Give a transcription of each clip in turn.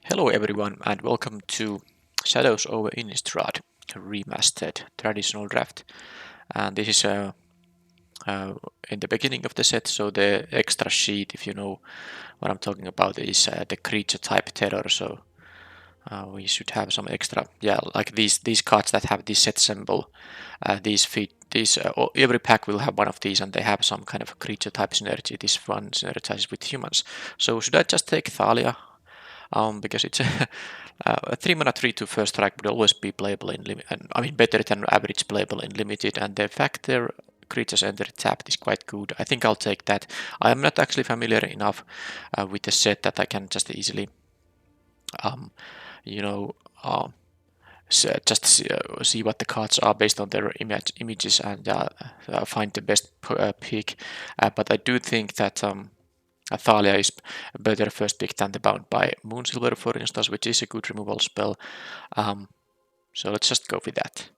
Hello everyone and welcome to Shadows over Innistrad Remastered traditional draft. And this is in the beginning of the set, so the extra sheet, if you know what I'm talking about, is the creature type terror. So we should have some extra, like these cards that have this set symbol. Every pack will have one of these, and they have some kind of creature type synergy. This one synergizes with humans. So should I just take Thalia? Because it's a 3-mana 3/2 first strike would always be playable in limited. I mean, better than average playable in limited, and the fact their creatures enter tapped is quite good. I think I'll take that. I am not actually familiar enough with the set that I can just easily, um, you know, just see what the cards are based on their images and find the best pick. But I do think that Thalia is a better first pick than the Bound by Moonsilver, for instance, which is a good removal spell. So let's just go with that.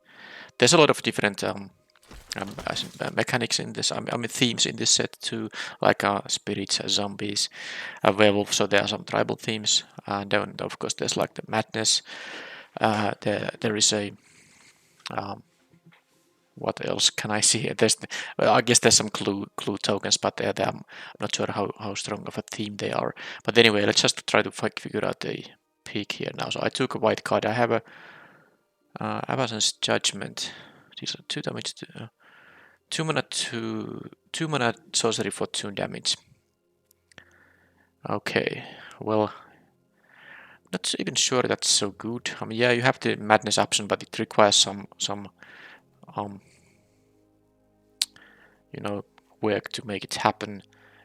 There's a lot of different mechanics in this. I mean themes in this set too, like spirits, zombies, werewolves. So there are some tribal themes, and then of course there's like the madness. There is a what else can I see? I guess there's some clue tokens, but I'm not sure how strong of a theme they are. But anyway, let's just try to figure out the pick here now. So I took a white card. I have a Abachan's Judgment. These are 2 damage. 2 mana sorcery for 2 damage. Okay, well, not even sure that's so good. I mean, yeah, you have the madness option, but it requires some work to make it happen.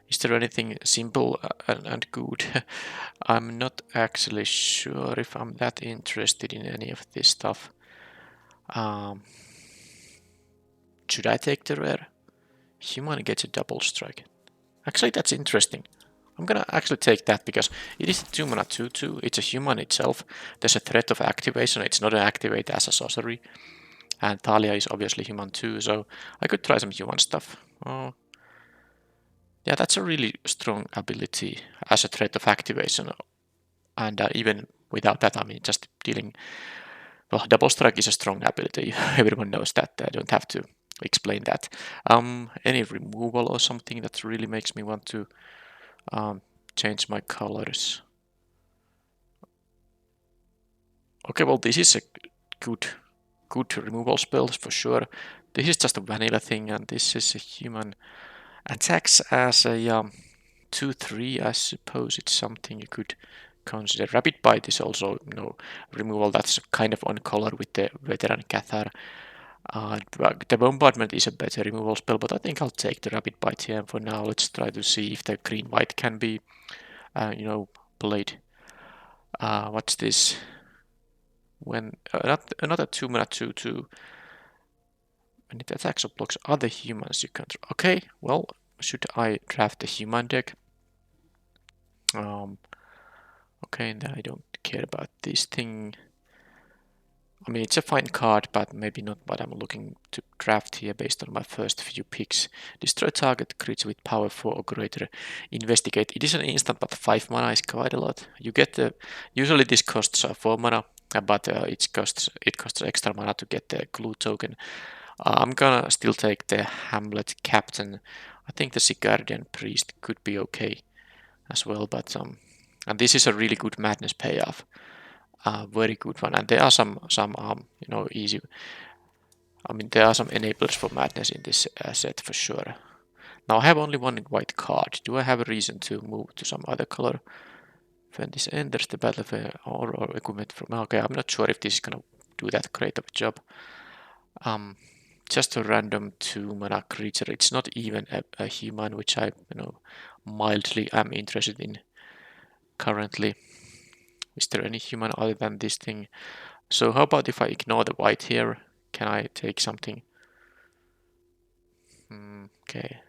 Is there anything simple and good? I'm not actually sure if I'm that interested in any of this stuff. Should I take the rare? Human gets a double strike. Actually, that's interesting. I'm gonna actually take that because it is a 2 mana 2/2. It's a human itself. There's a threat of activation. It's not an activate as a sorcery. And Thalia is obviously human too, so I could try some human stuff. Oh, yeah, that's a really strong ability as a threat of activation. And even without that, I mean, just dealing. Well, double strike is a strong ability. Everyone knows that. I don't have to explain that. Any removal or something that really makes me want to change my colors. Okay, well, this is a good removal spell for sure. This is just a vanilla thing, and this is a human attacks as a 2/3. I suppose it's something you could consider. Rapid Bite is also removal that's kind of on color with the Veteran Cathar. The Bombardment is a better removal spell, but I think I'll take the Rapid Bite here for now. Let's try to see if the green-white can be, played. What's this? When another 2 mana 2/2. When it attacks or blocks other humans, you control. Okay, well, should I draft the human deck? Okay, then I don't care about this thing. I mean, it's a fine card, but maybe not what I'm looking to draft here based on my first few picks. Destroy target creature with power 4 or greater. Investigate. It is an instant, but 5 mana is quite a lot. You get the. Usually this costs 4 mana, but it costs extra mana to get the clue token. I'm gonna still take the Hamlet Captain. I think the Sigardian Priest could be okay as well, but and this is a really good madness payoff. Very good one, and there are some easy. I mean, there are some enablers for madness in this set for sure. Now I have only one white card. Do I have a reason to move to some other color? When this enters the battlefield or equipment from. Okay, I'm not sure if this is gonna do that great of a job. Just a random 2 mana creature. It's not even a human, which I mildly am interested in currently. Is there any human other than this thing? So how about if I ignore the white here? Can I take something? Okay.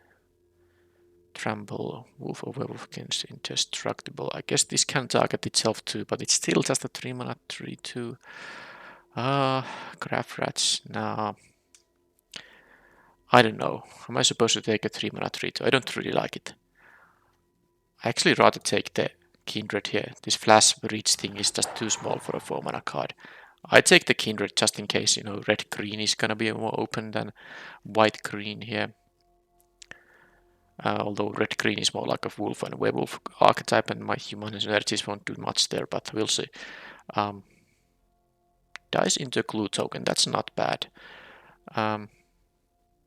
Trample, wolf or werewolf against indestructible. I guess this can target itself too, but it's still just a 3 mana 3/2. Graph rats. Nah. I don't know. Am I supposed to take a 3 mana 3/2? I don't really like it. I actually rather take the Kindred here. This flash reach thing is just too small for a 4-mana card. I take the Kindred just in case, red-green is gonna be more open than white-green here. Although red-green is more like a wolf and werewolf archetype, and my human energies won't do much there, but we'll see. Dies into a clue token, that's not bad.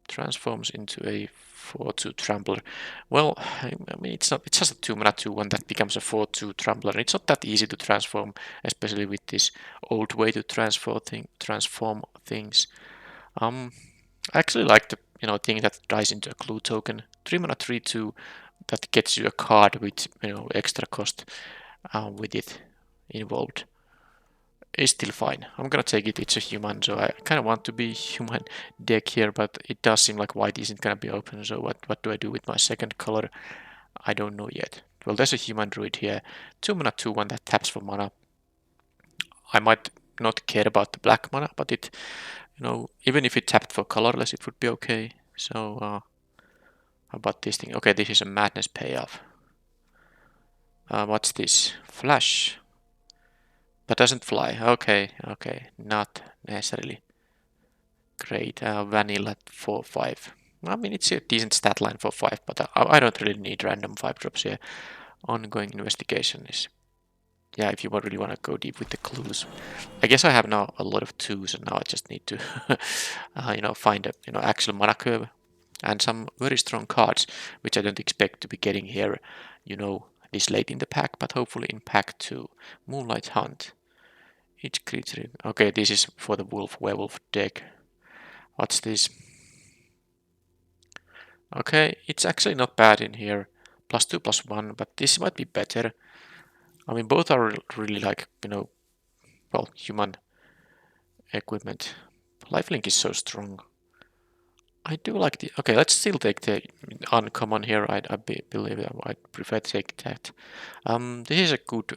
Transforms into a 4/2 Trampler. Well, I mean, it's just a 2-mana 2/1 that becomes a 4/2 Trampler. It's not that easy to transform, especially with this old way to transform things. I actually like the thing that dies into a clue token. 3-mana 3/2 that gets you a card with extra cost with it involved. Is still fine. I'm gonna take it. It's a human, so I kind of want to be human deck here, but it does seem like white isn't gonna be open. So what do I do with my second color? I don't know yet. Well, there's a human druid here. 2-mana 2/1 that taps for mana. I might not care about the black mana, but it, even if it tapped for colorless, it would be okay. So how about this thing? Okay, this is a madness payoff. What's this? Flash. But doesn't fly. Okay, not necessarily great. Vanilla 4/5. I mean, it's a decent stat line for 5, but I don't really need random 5 drops here. Ongoing investigation is, yeah, if you really want to go deep with the clues. I guess I have now a lot of 2s, and now I just need to, find a actual mana curve and some very strong cards, which I don't expect to be getting here, this late in the pack, but hopefully in pack 2. Moonlight Hunt. Each creature. Okay, this is for the werewolf deck. What's this? Okay, it's actually not bad in here. +2/+1, but this might be better. I mean, both are really like, well, human equipment. Lifelink is so strong. I do like the... Okay, let's still take the uncommon here. I believe I'd prefer to take that. This is a good...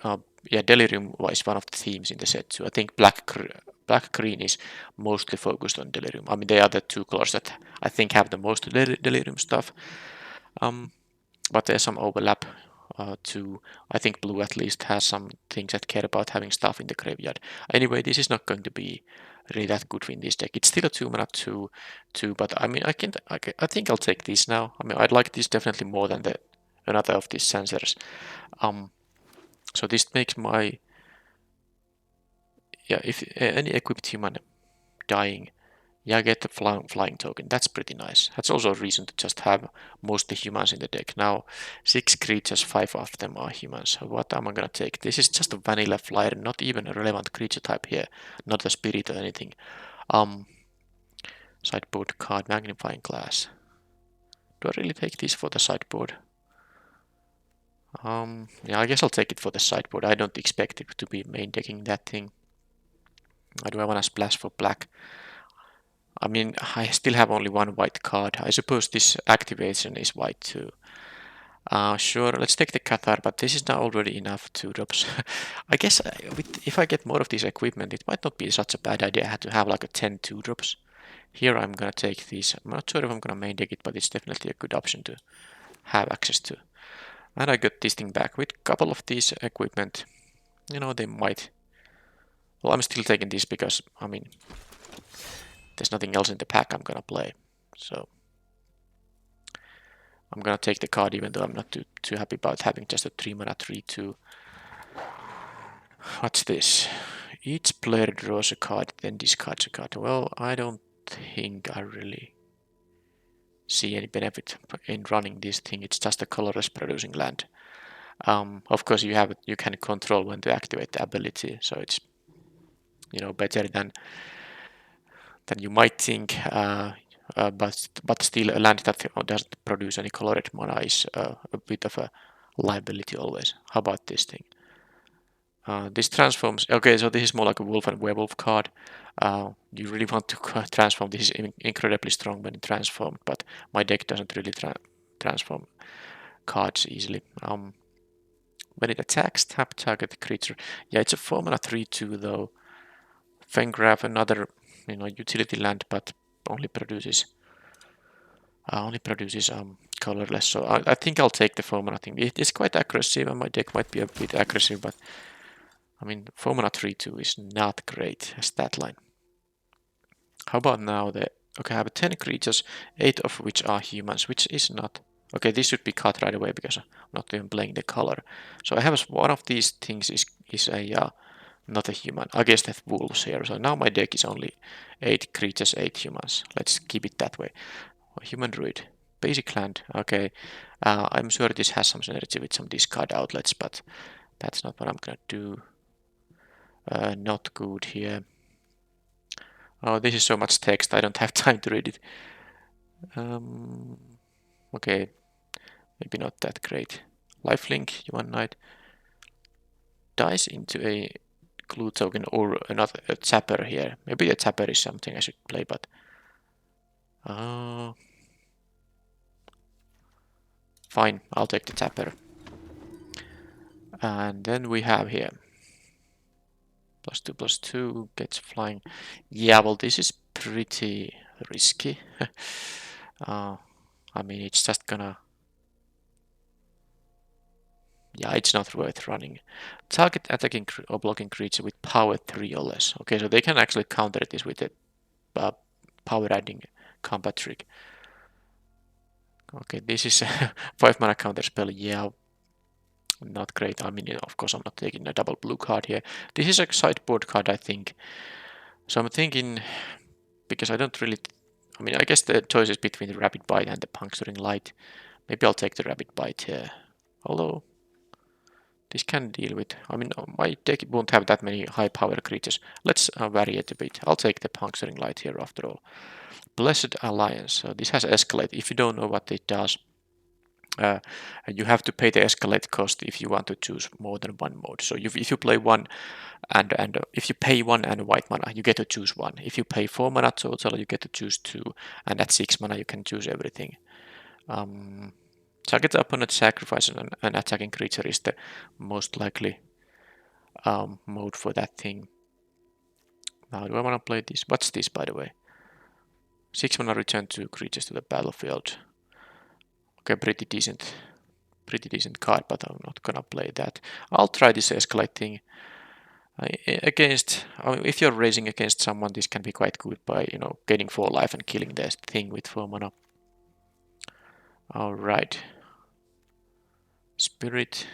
yeah, Delirium is one of the themes in the set too. I think black-green is mostly focused on Delirium. I mean, they are the 2 colors that I think have the most Delirium stuff. But there's some overlap too. I think blue at least has some things that care about having stuff in the graveyard. Anyway, this is not going to be really that good in this deck. It's still a 2-mana 2/2, but I mean, I think I'll take this now. I mean, I'd like this definitely more than another of these sensors. So this makes my, yeah, if any equipped human dying, yeah, I get the flying token. That's pretty nice. That's also a reason to just have mostly humans in the deck. Now, 6 creatures, 5 of them are humans. So what am I gonna take? This is just a vanilla flyer, not even a relevant creature type here. Not a spirit or anything. Sideboard card, magnifying glass. Do I really take this for the sideboard? Yeah, I guess I'll take it for the sideboard. I don't expect it to be main decking that thing. Do I want to splash for black? I mean, I still have only one white card. I suppose this activation is white too. Sure, let's take the Cathar, but this is now already enough 2 drops. I guess if I get more of this equipment, it might not be such a bad idea to have like a 10 2 drops. Here I'm gonna take these. I'm not sure if I'm gonna main deck it, but it's definitely a good option to have access to. And I got this thing back with a couple of these equipment. They might... Well, I'm still taking this because, I mean, there's nothing else in the pack I'm gonna play. So I'm gonna take the card even though I'm not too happy about having just a 3-mana 3/2. What's this? Each player draws a card, then discards a card. Well, I don't think I really see any benefit in running this thing. It's just a colorless producing land. Of course, you can control when to activate the ability, so it's better than you might think. But still, a land that doesn't produce any colored mana is a bit of a liability always. How about this thing? This transforms. Okay, so this is more like a wolf and werewolf card. You really want to transform. This is incredibly strong when transformed, but my deck doesn't really transform cards easily. When it attacks, tap target creature. Yeah, it's a 4-mana 3/2 though. Fengraf, another utility land, but only produces only produces colorless, so I think I'll take the 4 mana thing. It is quite aggressive, and my deck might be a bit aggressive, but I mean 4 mana 3/2 is not great stat line. How about now the okay? I have 10 creatures, 8 of which are humans, which is not okay. This should be cut right away because I'm not even playing the color. So I have one of these things is a not a human. I guess that wolves here. So now my deck is only 8 creatures, 8 humans. Let's keep it that way. Human druid. Basic land. Okay. I'm sure this has some synergy with some discard outlets, but that's not what I'm gonna do. Not good here. Oh, this is so much text. I don't have time to read it. Okay. Maybe not that great. Lifelink, Yuan Knight. Dies into a clue token or another a tapper here. Maybe a tapper is something I should play, but fine, I'll take the tapper. And then we have here +2/+2 gets flying. Yeah, well, this is pretty risky. I mean, it's just gonna. Yeah, it's not worth running. Target attacking or blocking creature with power 3 or less. Okay, so they can actually counter this with a power adding combat trick. Okay, this is a 5 mana counter spell. Yeah, not great. I mean, of course, I'm not taking a double blue card here. This is a sideboard card, I think. So I'm thinking, because I don't really. I mean, I guess the choice is between the Rapid Bite and the Puncturing Light. Maybe I'll take the Rapid Bite here. Although, this can deal with. I mean, my deck won't have that many high power creatures. Let's vary it a bit. I'll take the Puncturing Light here after all. Blessed Alliance. So this has Escalate. If you don't know what it does, you have to pay the Escalate cost if you want to choose more than one mode. So if you play one and if you pay 1 and white mana, you get to choose 1. If you pay 4 mana total, you get to choose 2. And at 6 mana, you can choose everything. Target opponent sacrifice an attacking creature is the most likely mode for that thing. Now, do I want to play this? What's this, by the way? 6 mana return 2 creatures to the battlefield. Okay, pretty decent card, but I'm not gonna play that. I'll try this Escalate thing. If you're racing against someone, this can be quite good by, getting 4 life and killing the thing with 4 mana. Alright. Spirit.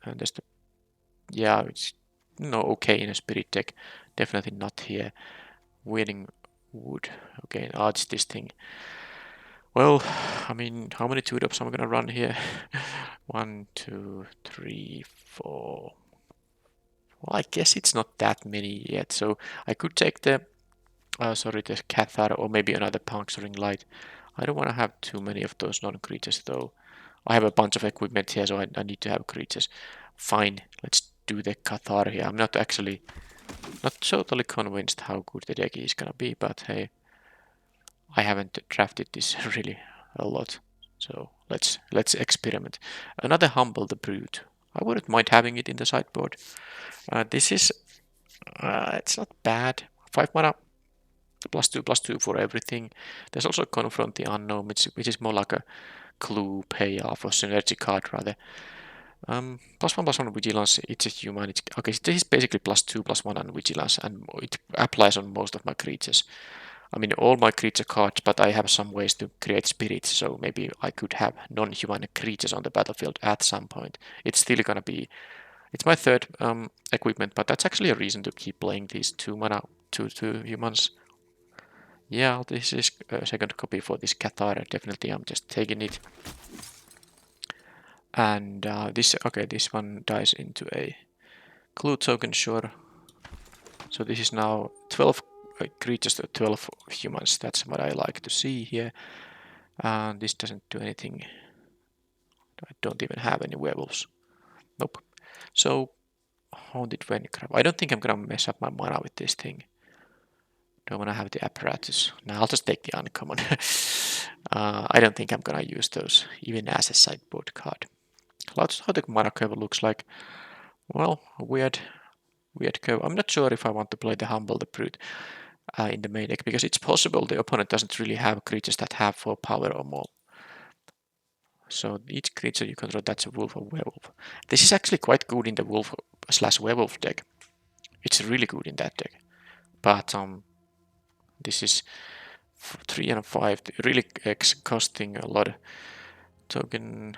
And there's the... Yeah, it's okay in a spirit deck. Definitely not here. Wedding Wood. Okay, it's this thing. Well, I mean, how many 2-drops am I gonna run here? 1, 2, 3, 4. Well, I guess it's not that many yet, so I could take the Cathar or maybe another Puncturing Light. I don't want to have too many of those non-creatures though. I have a bunch of equipment here, so I need to have creatures. Fine, let's do the Cathar here. I'm not totally convinced how good the deck is gonna be, but hey, I haven't drafted this really a lot, so let's experiment. Another Humble the Brute. I wouldn't mind having it in the sideboard. This is it's not bad. 5 mana, +2/+2 for everything. There's also Confront the Unknown, which is more like a clue payoff or synergy card rather. +1/+1 vigilance. It's a human. Okay, this is basically +2/+1 on vigilance, and it applies on most of my creatures. I mean, all my creature cards, but I have some ways to create spirits, so maybe I could have non-human creatures on the battlefield at some point. It's still gonna be. It's my third equipment, but that's actually a reason to keep playing these 2 mana, 2/2 humans. Yeah, this is a second copy for this Cathar. Definitely, I'm just taking it. And this one dies into a clue token, sure. So this is now 12 creatures to 12 humans. That's what I like to see here. This doesn't do anything. I don't even have any werewolves. Nope. So, Haunted Vencrab. I don't think I'm gonna mess up my mana with this thing. Do I want to have the apparatus? No, I'll just take the uncommon. I don't think I'm gonna use those, even as a sideboard card. That's how the mana curve looks like. Well, weird curve. I'm not sure if I want to play the Humble the Brute in the main deck, because it's possible the opponent doesn't really have creatures that have 4 power or more. So each creature you control, that's a wolf or werewolf. This is actually quite good in the wolf/werewolf deck. It's really good in that deck. But this is 3 and 5, really costing a lot of token.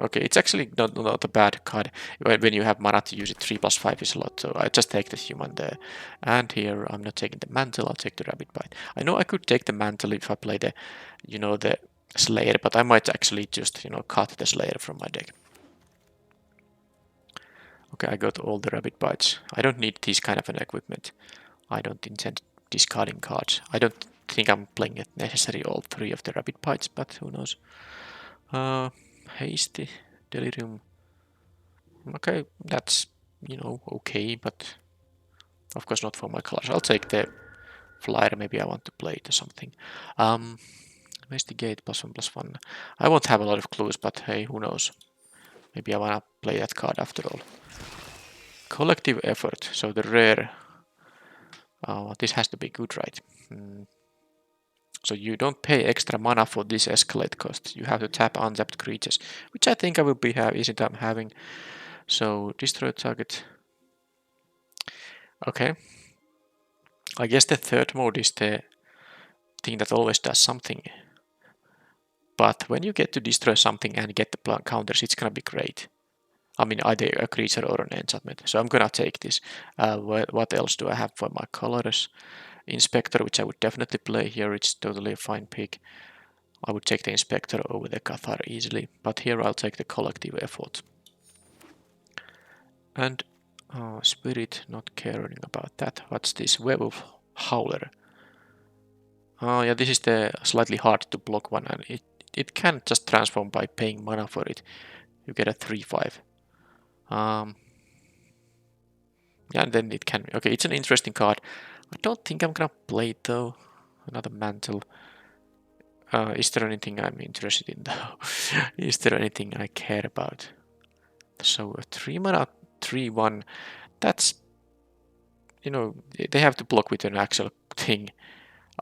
Okay, it's actually not a bad card when you have mana to use it. 3+5 is a lot, so I just take the human there. And here I'm not taking the mantle, I'll take the rabbit bite. I know I could take the mantle if I play the, the slayer, but I might actually just, cut the slayer from my deck. Okay, I got all the rabbit bites. I don't need this kind of an equipment. I don't intend discarding cards. I don't think I'm playing it necessary all 3 of the rabbit bites, but who knows. Hasty, delirium. Okay, that's, okay, but of course not for my colors. I'll take the flyer, maybe I want to play it or something. Investigate +1/+1. I won't have a lot of clues, but hey, who knows. Maybe I wanna play that card after all. Collective effort, so the rare. This has to be good, right? So you don't pay extra mana for this escalate cost. You have to tap untapped creatures, which I think I will be easy time having. So destroy target. Okay. I guess the third mode is the thing that always does something. But when you get to destroy something and get the counters, it's gonna be great. I mean, either a creature or an enchantment. So I'm gonna take this. What else do I have for my colors? Inspector, which I would definitely play here. It's totally a fine pick. I would take the Inspector over the Cathar easily, but here I'll take the collective effort. And Spirit, not caring about that. What's this? Werewolf Howler. Yeah, this is the slightly hard to block one, and it can just transform by paying mana for it. You get a 3/5. Yeah, and then it can. Okay, it's an interesting card. I don't think I'm gonna play it though. Another mantle. Is there anything I'm interested in though? Is there anything I care about? So a 3 mana 3/1. That's, they have to block with an actual thing.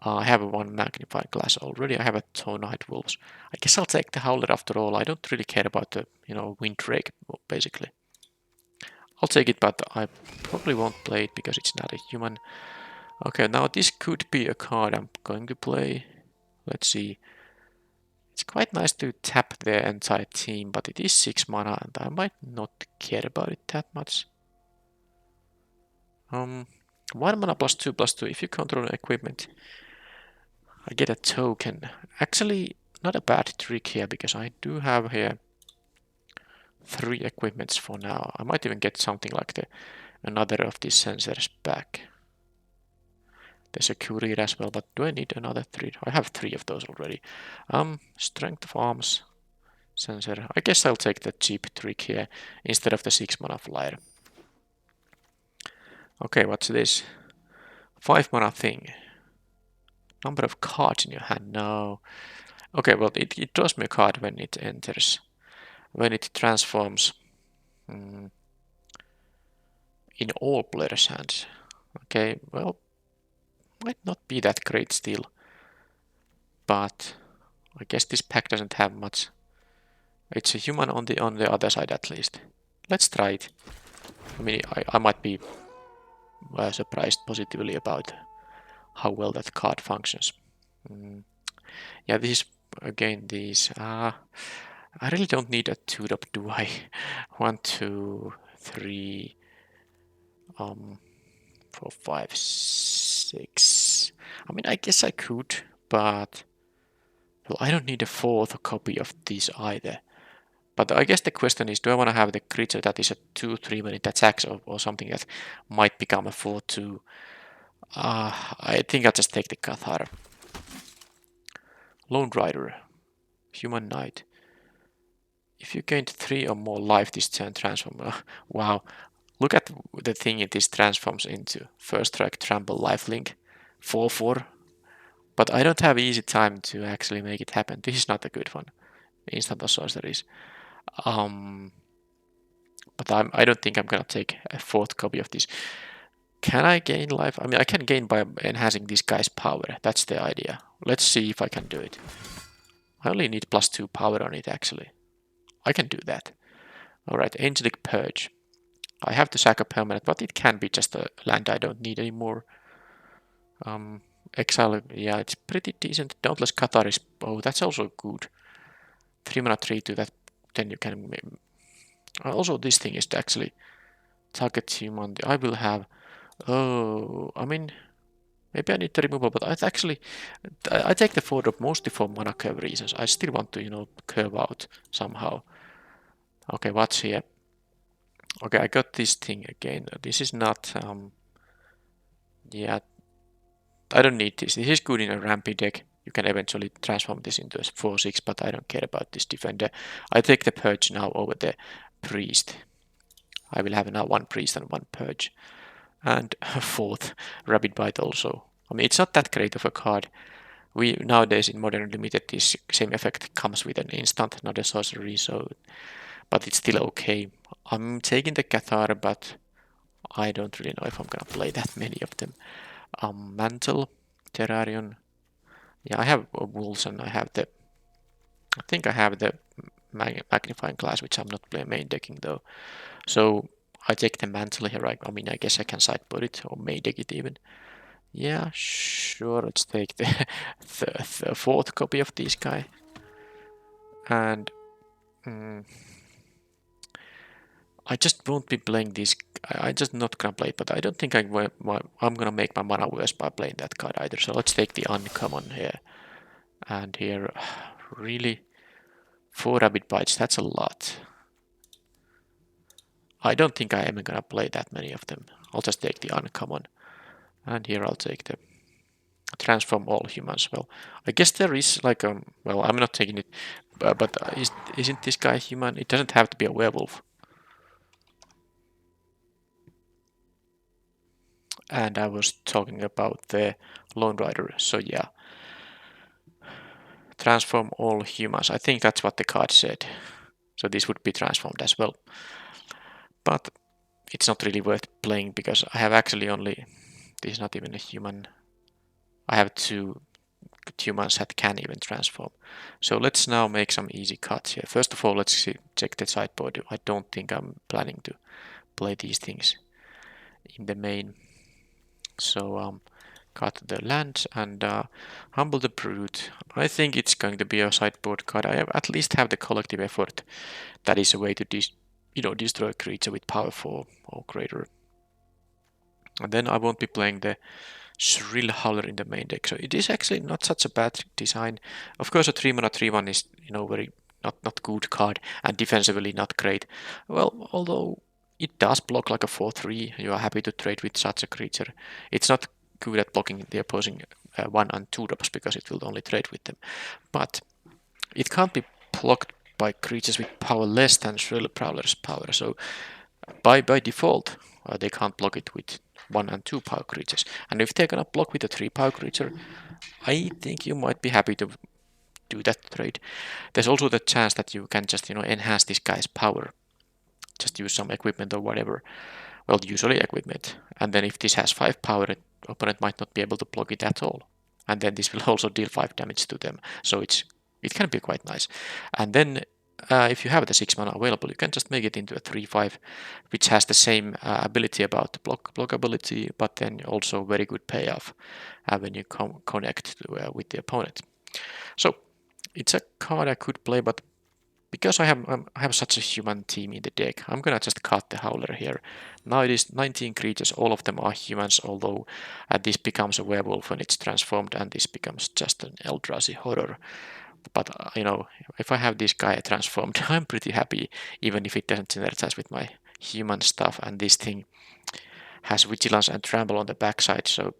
I have a 1 magnifying glass already. I have a Tonite Wolves. I guess I'll take the Howler after all. I don't really care about the, Wind Drake, basically. I'll take it, but I probably won't play it because it's not a human. Okay, now this could be a card I'm going to play. Let's see. It's quite nice to tap the entire team, but it is 6 mana and I might not care about it that much. 1 mana +2/+2. If you control an equipment, I get a token. Actually, not a bad trick here because I do have here 3 equipments for now. I might even get something like another of these sensors back. There's a courier as well, but do I need another 3? I have 3 of those already. Strength of arms sensor. I guess I'll take the cheap trick here instead of the 6 mana flyer. Okay, what's this? 5 mana thing. Number of cards in your hand. No. Okay, well, it draws me a card when it enters. When it transforms in all players' hands. Okay, well, might not be that great still. But I guess this pack doesn't have much. It's a human on the other side at least. Let's try it. I mean, I might be surprised positively about how well that card functions. Yeah, this is again these. I really don't need a 2-drop, do I? 1, 2, 3, 4, 5, 6. I mean, I guess I could, but well, I don't need a 4th copy of this either. But I guess the question is, do I want to have the creature that is a 2/3 when it attacks, or something that might become a 4/2? I think I'll just take the Cathar. Lone Rider, Human Knight. If you gained 3 or more life this turn, transform. Wow, look at the thing it is transforms into. First strike, trample, lifelink, 4/4. But I don't have easy time to actually make it happen. This is not a good one. Instant or sorceries. But I don't think I'm gonna take a 4th copy of this. Can I gain life? I mean, I can gain by enhancing this guy's power. That's the idea. Let's see if I can do it. I only need +2 power on it actually. I can do that. Alright, Angelic Purge. I have to sack a permanent, but it can be just a land I don't need anymore. Exile, yeah, it's pretty decent. Dauntless Cathar is, oh, that's also good. 3 mana 3 to that, then you can. Also, this thing is actually target human. I will have. Oh, I mean, maybe I need the removal, but I actually. I take the 4-drop mostly for mana curve reasons. I still want to, curve out somehow. Okay, what's here? Okay, I got this thing again. This is not. Yeah, I don't need this. This is good in a rampy deck. You can eventually transform this into a 4-6, but I don't care about this defender. I take the Purge now over the Priest. I will have now 1 Priest and 1 Purge. And a 4th Rapid Bite also. I mean, it's not that great of a card. We nowadays in Modern Limited, this same effect comes with an instant, not a sorcery, so but it's still okay. I'm taking the Cathar, but I don't really know if I'm gonna play that many of them. Mantle, Terrarion. Yeah, I have Wolves and I have the. I think I have the Magnifying Glass, which I'm not playing main decking though. So I take the Mantle here. I mean, I guess I can sideboard it or main deck it even. Yeah, sure. Let's take the, the 4th copy of this guy. And I just won't be playing this. I just not gonna play it, but I don't think I'm gonna make my mana worse by playing that card either. So let's take the uncommon here. And here, really, 4 Rapid Bites, that's a lot. I don't think I am gonna play that many of them. I'll just take the uncommon. And here I'll take the transform all humans. Well, I guess there is like well, I'm not taking it, but isn't this guy human? It doesn't have to be a werewolf. And I was talking about the Lone Rider, so yeah. Transform all humans. I think that's what the card said. So this would be transformed as well. But it's not really worth playing because I have actually only. This is not even a human. I have 2 humans that can even transform. So let's now make some easy cuts here. First of all, let's check the sideboard. I don't think I'm planning to play these things in the main. So cut the land and humble the brute. I think it's going to be a sideboard card. I at least have the collective effort. That is a way to destroy a creature with power 4 or greater. And then I won't be playing the Shrill Howler in the main deck. So it is actually not such a bad design. Of course, a 3 mana 3/1 is very not good card and defensively not great. Well, although it does block like a 4/3, you are happy to trade with such a creature. It's not good at blocking the opposing 1 and 2 drops because it will only trade with them. But it can't be blocked by creatures with power less than Shrill Prowler's power. So by default, they can't block it with 1 and 2 power creatures. And if they're gonna block with a 3 power creature, I think you might be happy to do that trade. There's also the chance that you can just enhance this guy's power. Just use some equipment or whatever. Well, usually equipment. And then if this has 5 power, the opponent might not be able to block it at all. And then this will also deal 5 damage to them. So it can be quite nice. And then if you have the 6 mana available, you can just make it into a 3/5, which has the same ability about the block ability, but then also very good payoff when you connect with the opponent. So it's a card I could play, but because I have such a human team in the deck, I'm gonna just cut the Howler here. Now it is 19 creatures, all of them are humans, although this becomes a werewolf when it's transformed, and this becomes just an Eldrazi horror. But if I have this guy transformed, I'm pretty happy, even if it doesn't synergize with my human stuff. And this thing has vigilance and trample on the backside, so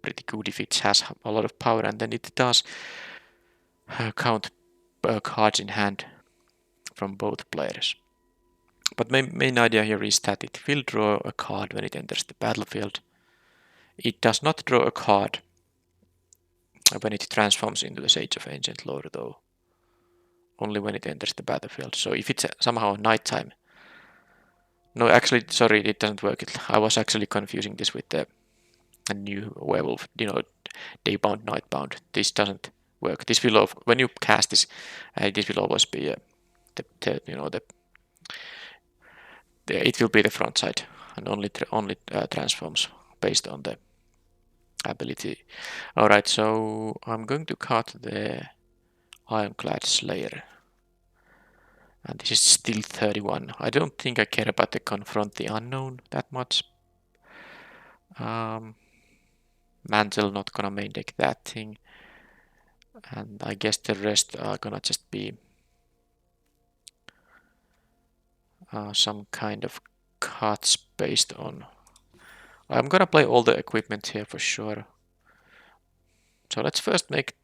pretty good if it has a lot of power. And then it does count cards in hand from both players. But my main idea here is that it will draw a card when it enters the battlefield. It does not draw a card when it transforms into the Sage of Ancient Lore, though. Only when it enters the battlefield. So if it's somehow nighttime. No, actually, sorry, it doesn't work. I was actually confusing this with the new werewolf, daybound, nightbound. This doesn't work. This will when you cast this, this will always be it will be the front side and only transforms based on the ability. Alright, so I'm going to cut the Ironclad Slayer. And this is still 31. I don't think I care about the Confront the Unknown that much. Mantle, not gonna main deck that thing. And I guess the rest are gonna just be some kind of cuts based on... I'm gonna play all the equipment here for sure. So let's first make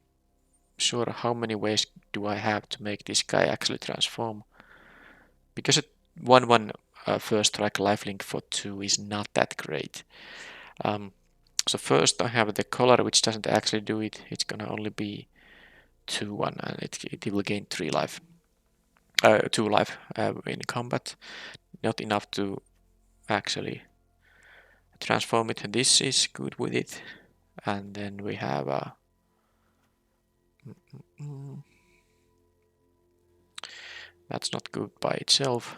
sure how many ways do I have to make this guy actually transform. Because a 1/1 first strike lifelink for 2 is not that great. So first I have the color which doesn't actually do it. It's gonna only be 2/1 and it will gain 3 life. 2 life in combat. Not enough to actually transform it. This is good with it. And then we have that's not good by itself.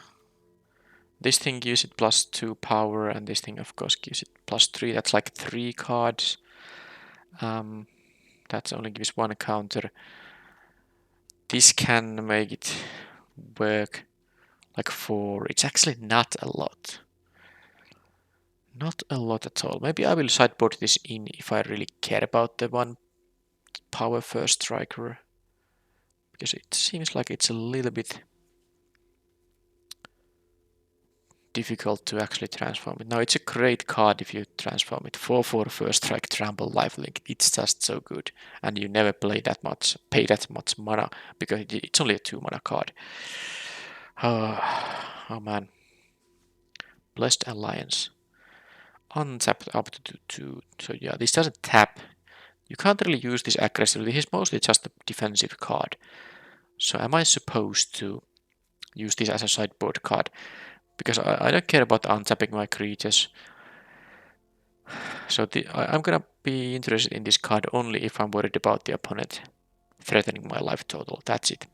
This thing gives it +2 power, and this thing of course gives it +3. That's like 3 cards. That only gives 1 counter. This can make it work like 4. It's actually not a lot. Not a lot at all. Maybe I will sideboard this in if I really care about the 1 power first striker. Because it seems like it's a little bit difficult to actually transform it. Now it's a great card if you transform it. 4/4 first strike trample lifelink. It's just so good. And you never pay that much mana because it's only a 2 mana card. Oh man. Blessed Alliance. Untapped up to 2. So yeah, this doesn't tap. You can't really use this aggressively. This is mostly just a defensive card. So am I supposed to use this as a sideboard card? Because I don't care about untapping my creatures. So I'm gonna be interested in this card only if I'm worried about the opponent threatening my life total. That's it.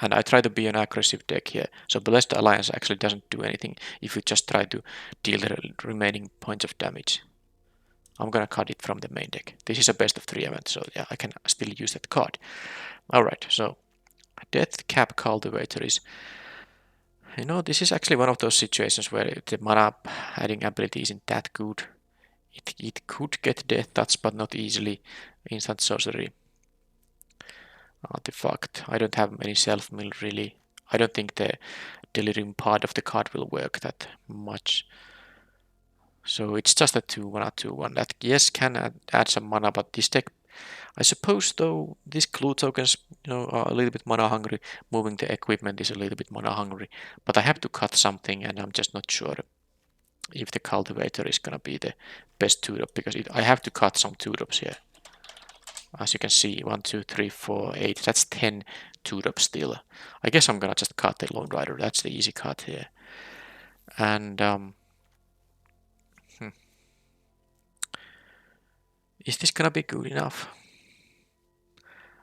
And I try to be an aggressive deck here. So Blessed Alliance actually doesn't do anything if you just try to deal the remaining points of damage. I'm gonna cut it from the main deck. This is a best of 3 event, so yeah, I can still use that card. Alright, so Death Cap Cultivator is... You know, this is actually one of those situations where the mana adding ability isn't that good. It could get Death Touch, but not easily. Instant Sorcery. Artifact. I don't have any self-mill really. I don't think the delirium part of the card will work that much. So it's just a 2 mana 2/1 that yes can add some mana, but this deck, I suppose though, these clue tokens are a little bit mana hungry. Moving the equipment is a little bit mana hungry, but I have to cut something, and I'm just not sure if the cultivator is gonna be the best 2-drop because I have to cut some 2-drops here. As you can see, 1, 2, 3, 4, 8. That's 10 2-drops still. I guess I'm gonna just cut the Lone Rider. That's the easy cut here. And is this gonna be good enough?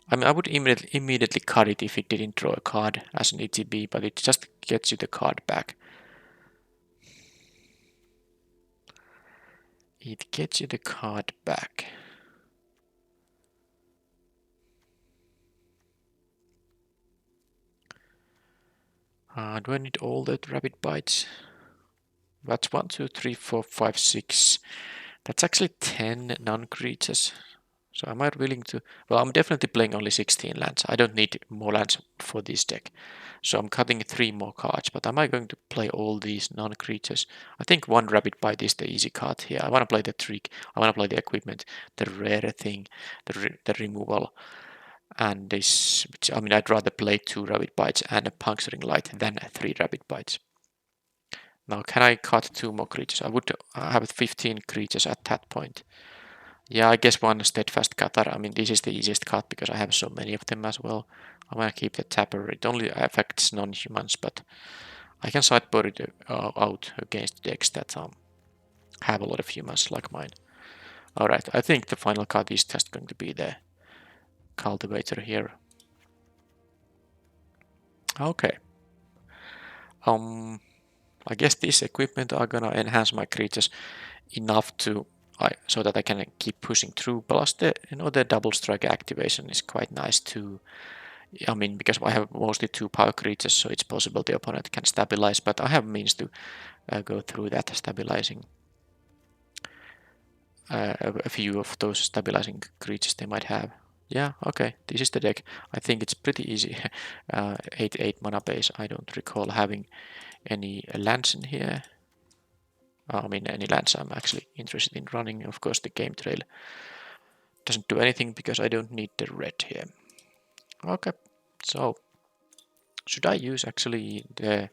I mean, I would immediately cut it if it didn't draw a card as an ETB, but it just gets you the card back. It gets you the card back. Do I need all the rabbit bites? That's 1, 2, 3, 4, 5, 6. That's actually 10 non-creatures. So am I willing to... Well, I'm definitely playing only 16 lands. I don't need more lands for this deck. So I'm cutting 3 more cards. But am I going to play all these non-creatures? I think 1 rabbit bite is the easy card here. I want to play the trick. I want to play the equipment, the rare thing, the removal. And this... I mean, I'd rather play 2 rabbit bites and a puncturing light than 3 rabbit bites. Now, can I cut 2 more creatures? I would have 15 creatures at that point. Yeah, I guess 1 Steadfast Cathar. I mean, this is the easiest cut because I have so many of them as well. I'm gonna keep the Tapper. It only affects non-humans, but I can sideboard it out against decks that have a lot of humans like mine. Alright, I think the final card is just going to be the cultivator here. Okay. I guess this equipment are gonna enhance my creatures enough to so that I can keep pushing through. Plus the the double strike activation is quite nice too. I mean, because I have mostly 2 power creatures, so it's possible the opponent can stabilize, but I have means to go through that stabilizing a few of those stabilizing creatures they might have. Yeah, okay, this is the deck. I think it's pretty easy. 8 mana base. I don't recall having any lands in here. I mean, any lands I'm actually interested in running. Of course, the game trail doesn't do anything because I don't need the red here. Okay, so should I use actually the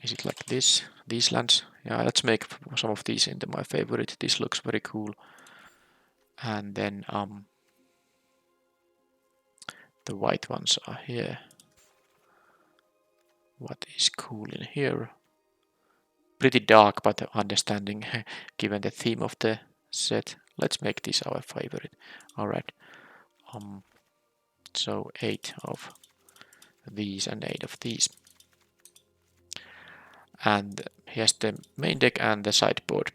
is it like this? These lands? Yeah, let's make some of these into my favorite. This looks very cool. And then the white ones are here. What is cool in here? Pretty dark, but understanding given the theme of the set. Let's make this our favorite. Alright. So 8 of these and 8 of these. And here's the main deck and the sideboard.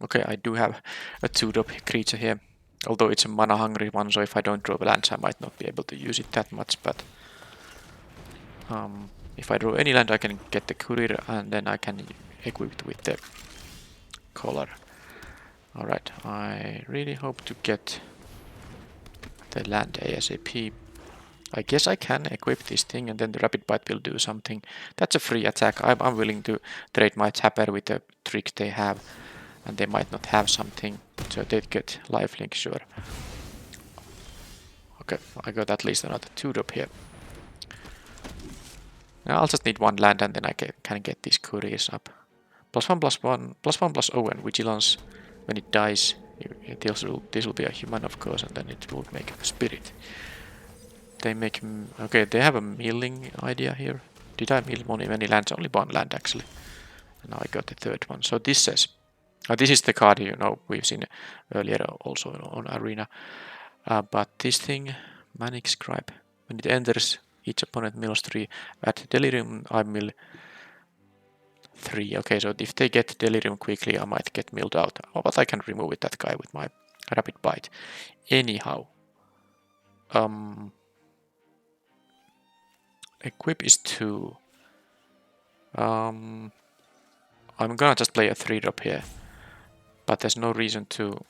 Okay, I do have a 2-drop creature here. Although it's a mana hungry one, so if I don't draw lands I might not be able to use it that much, but if I draw any land I can get the courier and then I can equip it with the collar. Alright, I really hope to get the land ASAP. I guess I can equip this thing and then the Rapid Bite will do something. That's a free attack. I'm willing to trade my Tapper with the tricks they have. And they might not have something, so they'd get lifelink, sure. Okay, I got at least another 2-drop here. Now I'll just need 1 land and then I can get these couriers up. +1/+1, +1/+0 and vigilance. When it dies, this will be a human, of course, and then it will make a spirit. They make... Okay, they have a milling idea here. Did I mill many lands? Only 1 land, actually. And now I got the 3rd one. So this says... this is the card, we've seen earlier also on Arena. But this thing, Manic Scribe, when it enters, each opponent mills 3. At Delirium, I mill 3. Okay, so if they get Delirium quickly, I might get milled out. But I can remove that guy with my Rapid Bite. Anyhow. Equip is 2. I'm gonna just play a 3-drop here. But there's no reason to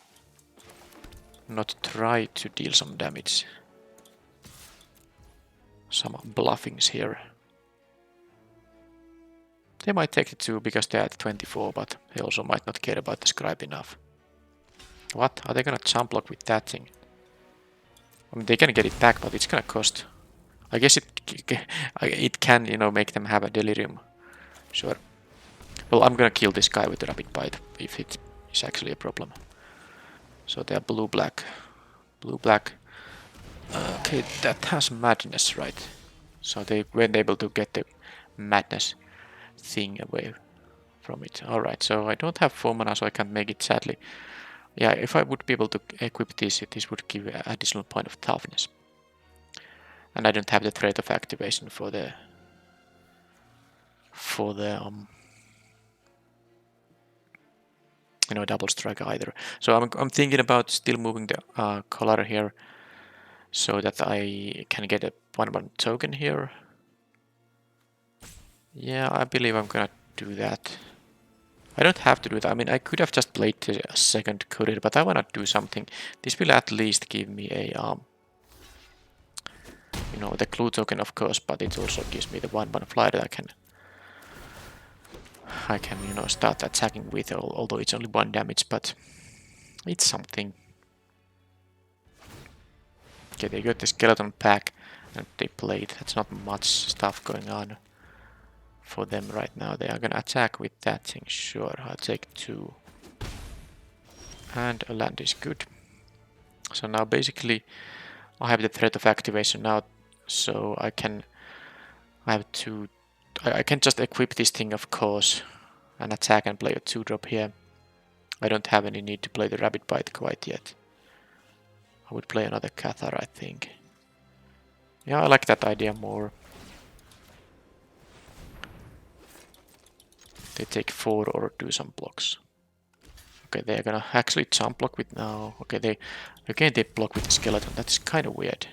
not try to deal some damage. Some bluffings here. They might take the 2 because they're at 24, but they also might not care about the scribe enough. What? Are they gonna jump block with that thing? I mean, they can get it back, but it's gonna cost. I guess it can, make them have a delirium. Sure. Well, I'm gonna kill this guy with the Rapid Bite if it is actually a problem. So they're blue-black. Blue-black. Okay, that has madness, right? So they weren't able to get the madness thing away from it. Alright, so I don't have 4 mana, so I can't make it, sadly. Yeah, if I would be able to equip this would give an additional point of toughness. And I don't have the threat of activation for the double strike either. So I'm thinking about still moving the color here so that I can get a 1/1 token here. Yeah, I believe I'm gonna do that. I don't have to do that. I mean, I could have just played the 2nd courier, but I wanna do something. This will at least give me a the clue token, of course, but it also gives me the 1/1 flyer that I can start attacking with, although it's only 1 damage, but it's something. Okay, they got the skeleton pack and they played. That's not much stuff going on for them right now. They are gonna attack with that thing, sure. I'll take 2. And a land is good. So now basically I have the threat of activation now, so I can just equip this thing, of course, and attack and play a 2-drop here. I don't have any need to play the Rabbit Bite quite yet. I would play another Cathar, I think. Yeah, I like that idea more. They take 4 or do some blocks. Okay, they're gonna actually jump block with now. Okay, they block with the skeleton. That's kind of weird.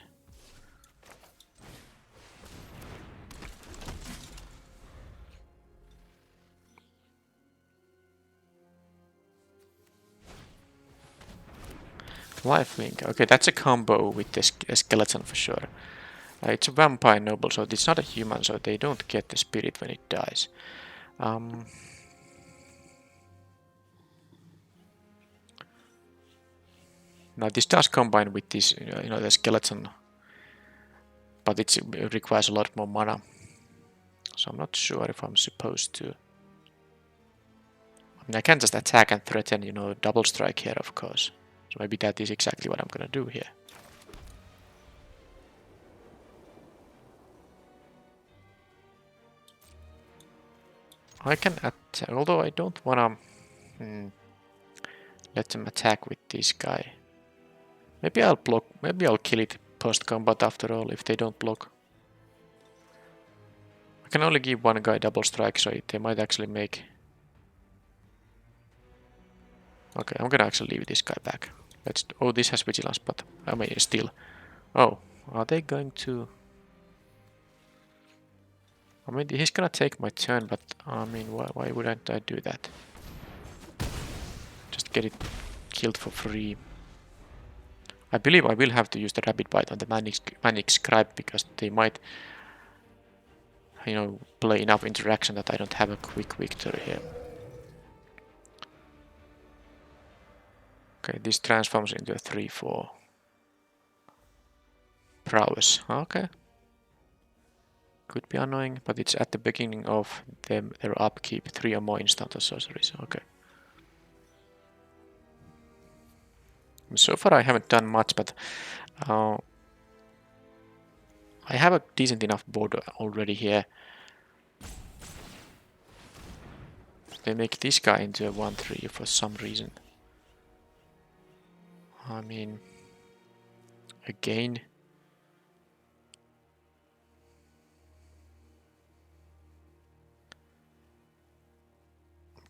Life Link. Okay, that's a combo with the skeleton for sure. It's a vampire noble, so it's not a human, so they don't get the spirit when it dies. Now this does combine with this, the skeleton, but it requires a lot more mana. So I'm not sure if I'm supposed to. I mean, I can just attack and threaten, double strike here, of course. So maybe that is exactly what I'm gonna do here. I can attack, although I don't wanna let them attack with this guy. Maybe I'll block, maybe I'll kill it post-combat after all, if they don't block. I can only give one guy double strike, so they might actually make... Okay, I'm gonna actually leave this guy back. Oh, this has vigilance, but I mean, still. Oh, are they going to... I mean, he's gonna take my turn, but I mean, why wouldn't I do that? Just get it killed for free. I believe I will have to use the Rabbit Bite on the Manic Scribe, because they might, play enough interaction that I don't have a quick victory here. Okay, this transforms into a 3-4. Prowess, okay. Could be annoying, but it's at the beginning of their upkeep. 3 or more instant or sorceries, okay. So far I haven't done much, but I have a decent enough board already here. They make this guy into a 1-3 for some reason. I mean, again...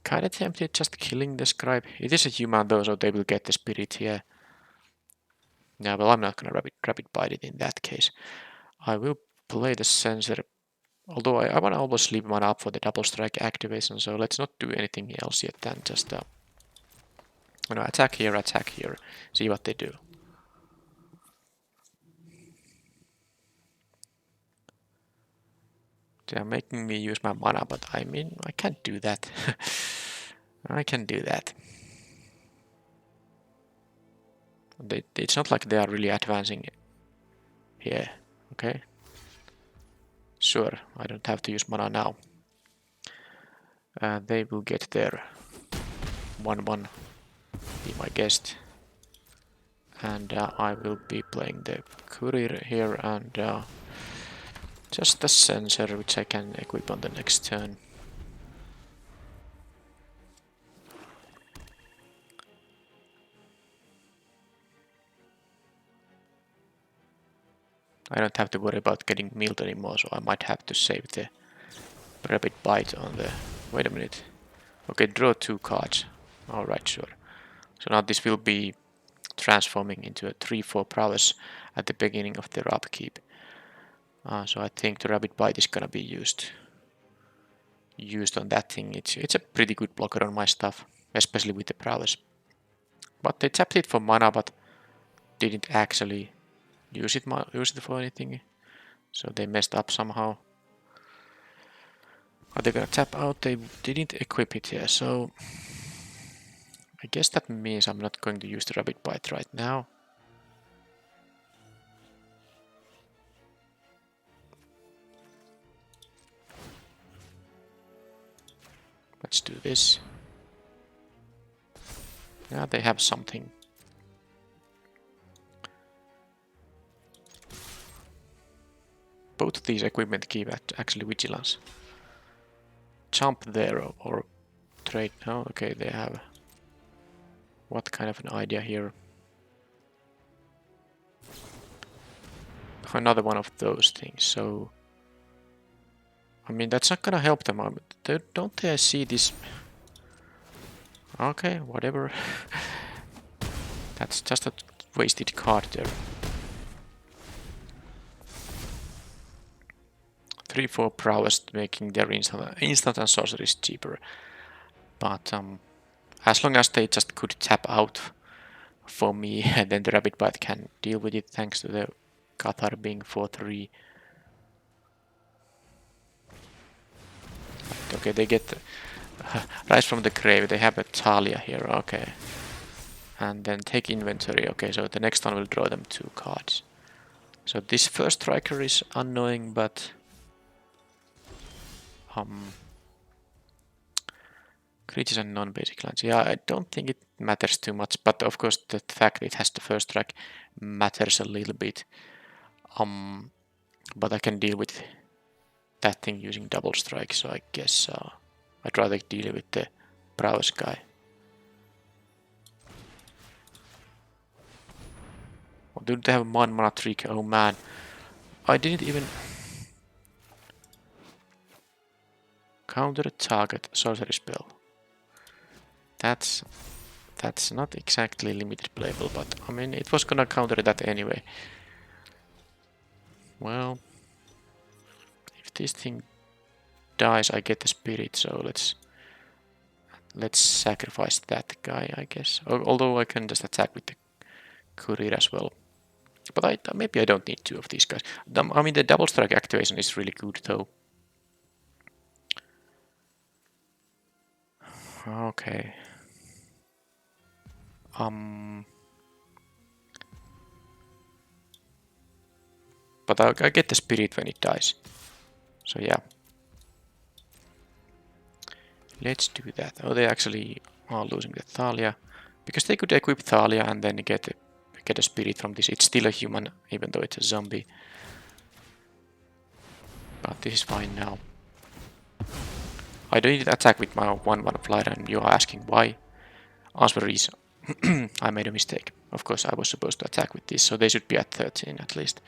Kinda tempted just killing the scribe. It is a human though, so they will get the spirit here. Yeah, well, I'm not gonna rabbit bite it in that case. I will play the sensor, although I wanna almost leave one up for the double strike activation, so let's not do anything else yet than just attack here, see what they do. They are making me use my mana, but I mean, I can't do that. I can do that. It's not like they are really advancing here, okay? Sure, I don't have to use mana now. They will get their 1-1, be my guest. And I will be playing the courier here and just the sensor, which I can equip on the next turn. I don't have to worry about getting milled anymore, so I might have to save the Rabbit Bite on the... Wait a minute. Okay, draw 2 cards. Alright, sure. So now this will be transforming into a 3-4 prowess at the beginning of their upkeep. So I think the Rabbit Bite is gonna be used on that thing. It's a pretty good blocker on my stuff, especially with the prowess. But they tapped it for mana, but didn't actually use it for anything. So they messed up somehow. Are they gonna tap out? They didn't equip it here, so I guess that means I'm not going to use the Rabbit Bite right now. Let's do this. Yeah, they have something. of these equipment give actually vigilance? Jump there or trade? Oh, okay, they have. What kind of an idea here? Another one of those things. So, I mean, that's not gonna help them. Don't they see this? Okay, whatever. That's just a wasted card there. 3-4 prowess, making their instant and sorceries cheaper. But as long as they just could tap out for me, and then the Rabbit Bite can deal with it thanks to the Cathar being 4-3. Okay, they get Rise from the Grave. They have a Talia here. Okay. And then take inventory. Okay, so the next one will draw them 2 cards. So this first striker is annoying, but creatures and non-basic lands. Yeah, I don't think it matters too much, but of course the fact it has the first strike matters a little bit. But I can deal with that thing using double strike, so I guess I'd rather deal with the prowess guy. Oh, do they have 1 mana trick? Oh man, I didn't even counter a target sorcery spell. That's not exactly limited playable, but I mean it was gonna counter that anyway. Well, if this thing dies, I get the spirit, so let's sacrifice that guy, I guess. Although I can just attack with the courier as well. But maybe I don't need 2 of these guys. I mean the double strike activation is really good though. Okay. But I get the spirit when it dies. So yeah. Let's do that. Oh, they actually are losing the Thalia. Because they could equip Thalia and then get a spirit from this. It's still a human, even though it's a zombie. But this is fine now. I don't need to attack with my 1/1 flyer, and you are asking why. Answer is I made a mistake. Of course, I was supposed to attack with this, so they should be at 13 at least.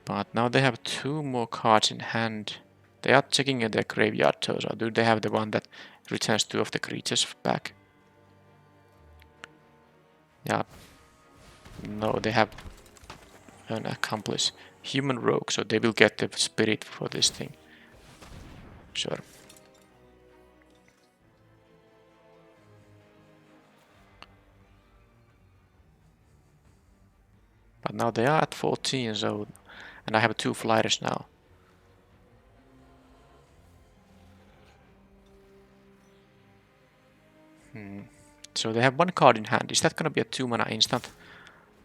But now they have 2 more cards in hand. They are checking in their graveyard toes, or do they have the one that returns 2 of the creatures back? Yeah. No, they have an accomplice. Human rogue, so they will get the spirit for this thing. Sure. But now they are at 14, so... And I have 2 flyers now. So they have 1 card in hand. Is that gonna be a 2 mana instant?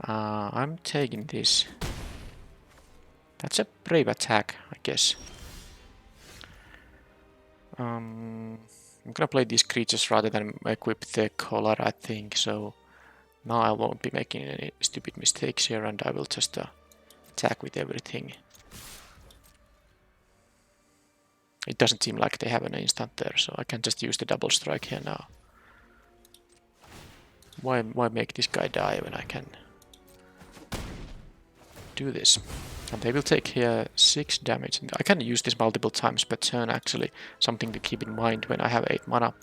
I'm taking this. That's a brave attack, I guess. I'm gonna play these creatures rather than equip the collar, I think. So now I won't be making any stupid mistakes here, and I will just attack with everything. It doesn't seem like they have an instant there, so I can just use the double strike here now. Why make this guy die when I can do this? And they will take here 6 damage. I can use this multiple times per turn actually. Something to keep in mind when I have 8 mana.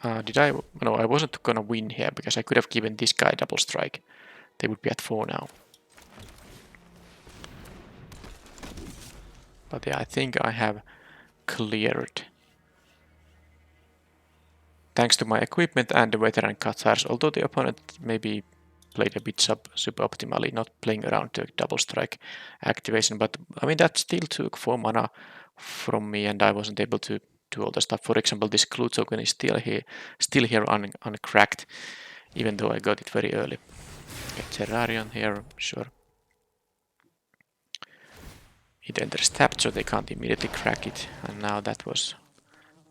No, I wasn't gonna win here because I could have given this guy double strike. They would be at 4 now. But yeah, I think I have cleared. Thanks to my equipment and the veteran Cathars, although the opponent maybe played a bit suboptimally, not playing around the double strike activation, but I mean that still took 4 mana from me and I wasn't able to do all the stuff. For example, this clue token is still here uncracked, even though I got it very early. Get Terrarion here, sure. It enters tapped, so they can't immediately crack it, and now that was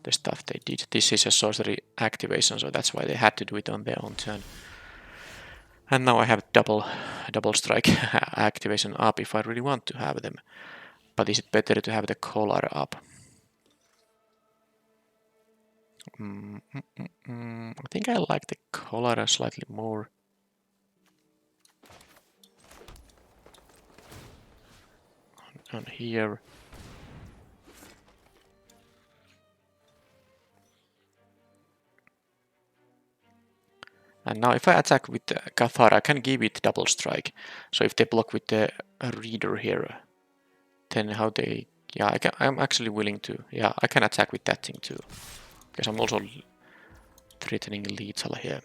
the stuff they did. This is a sorcery activation, so that's why they had to do it on their own turn. And now I have double strike activation up if I really want to have them. But is it better to have the collar up? I think I like the collar slightly more. On here. And now if I attack with the Cathar, I can give it double strike. So if they block with the reader here, then how they... Yeah, I'm actually willing to... Yeah, I can attack with that thing too. Because I'm also threatening lethal here.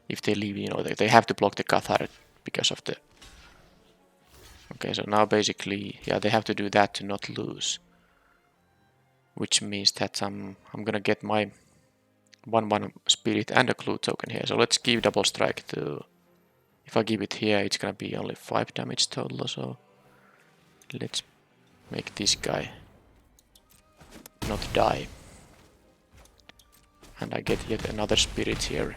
If they leave, you know, they have to block the Cathar because of the... Okay, so now basically, yeah, they have to do that to not lose. Which means that I'm gonna get my 1/1 spirit and a clue token here. So let's give double strike to... If I give it here, it's gonna be only 5 damage total, so... Let's make this guy not die. And I get yet another spirit here.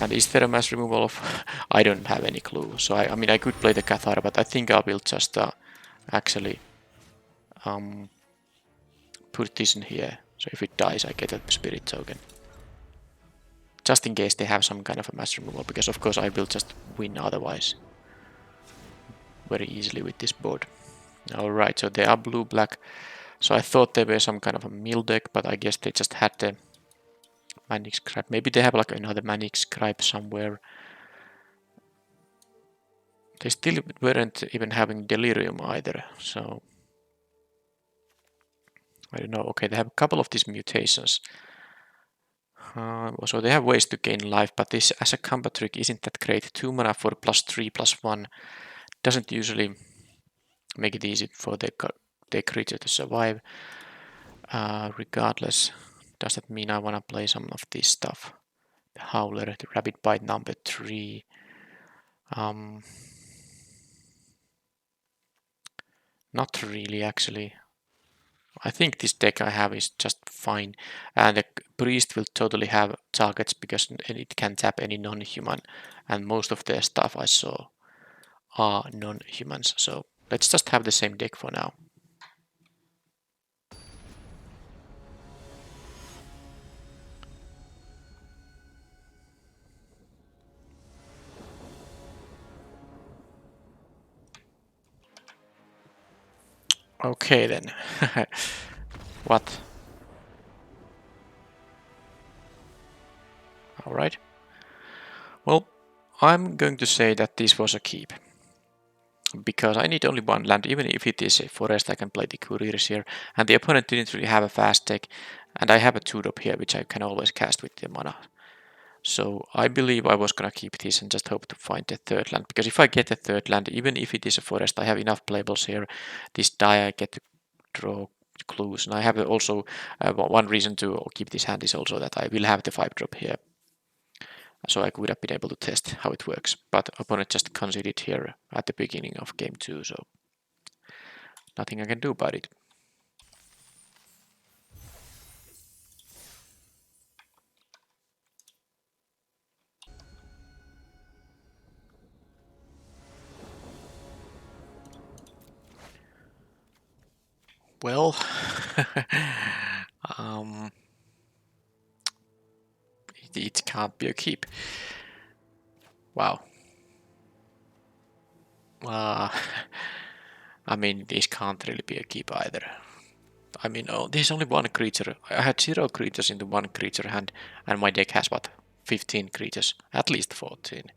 And is there a mass removal of... I don't have any clue. So I mean, I could play the Cathar, but I think I will just actually put this in here. So if it dies, I get a spirit token. Just in case they have some kind of a mass removal, because of course I will just win otherwise. Very easily with this board. Alright, so they are blue-black. So I thought they were some kind of a mill deck, but I guess they just had the Manic Scribe. Maybe they have like another Manic Scribe somewhere. They still weren't even having Delirium either, so... I don't know. Okay, they have a couple of these mutations. So they have ways to gain life, but this as a combat trick isn't that great. 2 mana for +3/+1 doesn't usually make it easy for their creature to survive. Regardless, does that mean I want to play some of this stuff? The Howler, the Rabbit Bite number 3. Not really, actually. I think this deck I have is just fine. And the Priest will totally have targets because it can tap any non-human. And most of the stuff I saw are non-humans. So let's just have the same deck for now. Okay then. What? Alright. Well, I'm going to say that this was a keep. Because I need only one land, even if it is a forest, I can play the couriers here. And the opponent didn't really have a fast deck. And I have a 2-drop here, which I can always cast with the mana. So I believe I was gonna keep this and just hope to find the third land. Because if I get a third land, even if it is a forest, I have enough playables here. This die I get to draw clues. And I have also one reason to keep this hand is also that I will have the 5-drop here. So I would have been able to test how it works. But opponent just conceded here at the beginning of game 2, so nothing I can do about it. Well, it can't be a keep. Wow. I mean, this can't really be a keep either. I mean, oh, there's only one creature. I had 0 creatures into one creature hand, and my deck has what? 15 creatures, at least 14.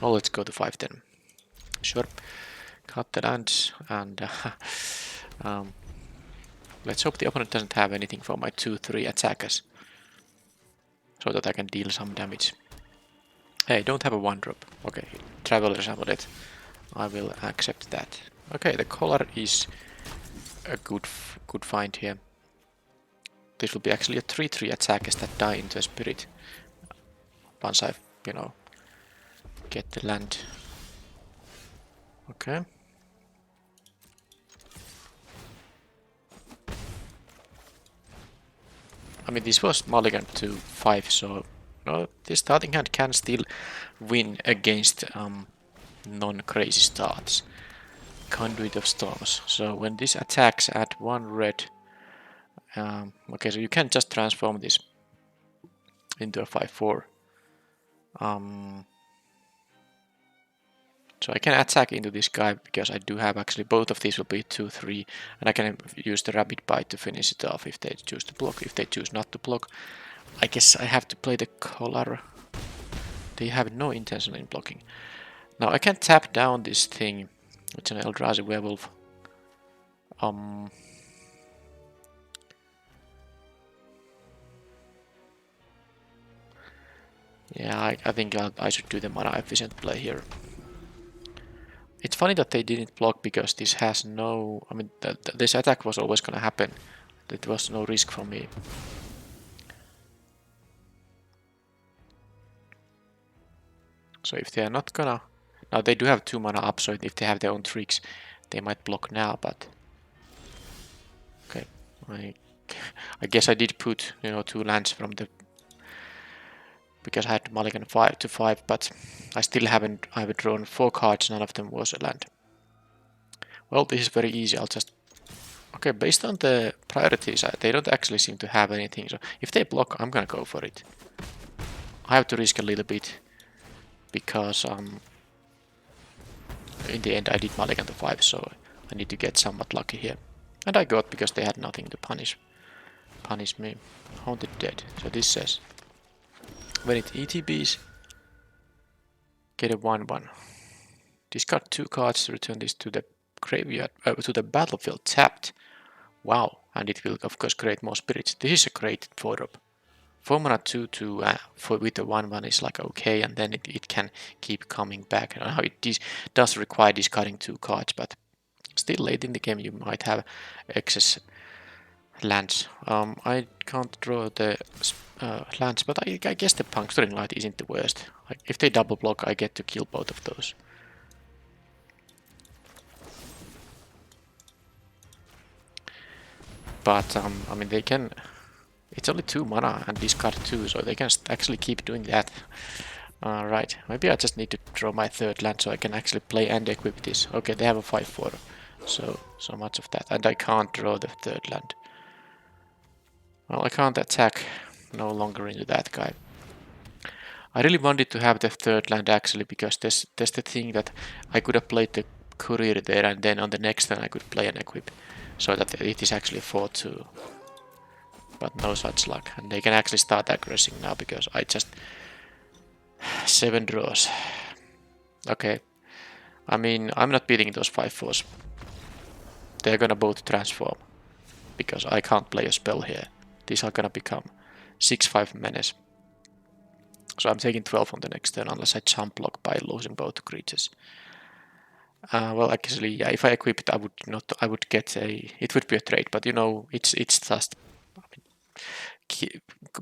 Well, let's go to 5 then. Sure. Cut the lands, and let's hope the opponent doesn't have anything for my 2/3 attackers, so that I can deal some damage. Hey, don't have a 1-drop. Okay, Traveler's Amulet. I will accept that. Okay, the collar is a good find here. This will be actually a 3/3 attackers that die into a spirit. Once I, get the land. Okay. I mean, this was mulligan to 5, so No, this starting hand can still win against non-crazy starts. Conduit of Storms. So when this attacks at 1 red, okay, so you can just transform this into a 5/4. So I can attack into this guy because I do have actually both of these will be 2/3, and I can use the Rapid Bite to finish it off if they choose to block. If they choose not to block, I guess I have to play the collar. They have no intention in blocking. Now I can tap down this thing. It's an Eldrazi Werewolf. Yeah, I think I should do the mana efficient play here. It's funny that they didn't block because this has no... I mean, this attack was always gonna happen. There was no risk for me. So if they are not gonna... Now they do have 2 mana up, so if they have their own tricks, they might block now, but... Okay, I guess I did put, 2 lands from the... Because I had mulligan 5 to 5, but I still haven't... I've drawn 4 cards, none of them was a land. Well, this is very easy, I'll just... Okay, based on the priorities, they don't actually seem to have anything, so if they block, I'm gonna go for it. I have to risk a little bit, because in the end I did mulligan to 5, so I need to get somewhat lucky here. And I got, because they had nothing to punish me. Haunted Dead. So this says, when it ETBs, get a 1/1. Discard 2 cards, return this to the graveyard, to the battlefield tapped. Wow, and it will of course create more spirits. This is a great 4-drop. 4 mana 2/2 with the 1/1 is like okay, and then it can keep coming back. Now it does require discarding 2 cards, but still late in the game you might have excess lands. I can't draw the lands, but I guess the Puncturing Light isn't the worst. Like, if they double block, I get to kill both of those. But I mean, they can... It's only 2 mana and discard 2, so they can actually keep doing that. Right, maybe I just need to draw my 3rd land so I can actually play and equip this. Okay, they have a 5/4, so much of that. And I can't draw the 3rd land. Well, I can't attack no longer into that guy. I really wanted to have the 3rd land actually, because there's the thing that I could have played the Courier there, and then on the next turn I could play an equip, so that it is actually 4/2. But no such luck, and they can actually start aggressing now because I just 7 draws. Okay, I mean, I'm not beating those 5/4s. They're gonna both transform because I can't play a spell here. These are gonna become 6/5 menace. So I'm taking 12 on the next turn unless I jump block by losing both creatures. Well, actually, yeah, if I equip it, I would get a... It would be a trade, but it's just... I mean,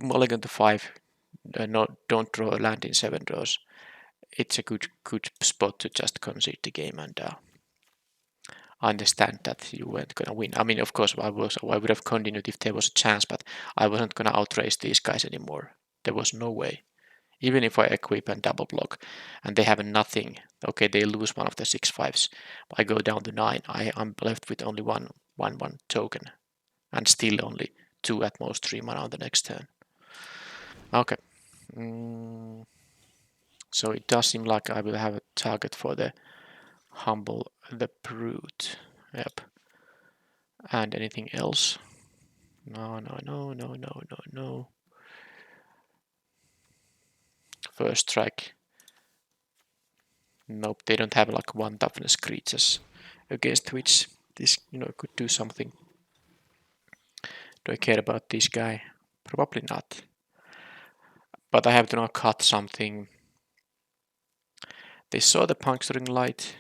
mulligan to 5, don't draw a land in 7 draws. It's a good spot to just concede the game, and I understand that you weren't gonna win. I mean, of course, I would have continued if there was a chance, but I wasn't gonna outrace these guys anymore. There was no way. Even if I equip and double block, and they have nothing, okay, they lose one of the 6/5s. I go down to 9. I'm left with only one token, and still only 2 at most 3 mana on the next turn. Okay. So it does seem like I will have a target for the the Brute. Yep. And anything else? No. First strike. Nope, they don't have like 1 toughness creatures against which this, could do something. Do I care about this guy? Probably not. But I have to now cut something. They saw the Puncturing Light.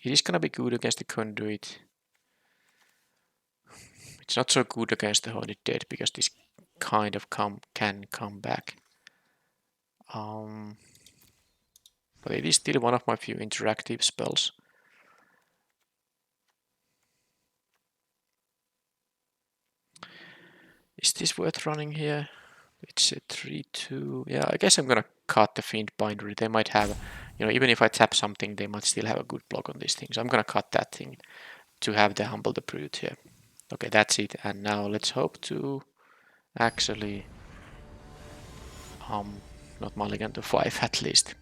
It is gonna be good against the Conduit. It's not so good against the Haunted Dead because this kind of can come back. But it is still one of my few interactive spells. Is this worth running here? It's a 3-2. Yeah, I guess I'm gonna cut the Fiend Bindery. They might have, you know, even if I tap something, they might still have a good block on these things. So I'm gonna cut that thing to have the Humble the Brute here. Okay, that's it. And now let's hope to actually not mulligan to 5 at least.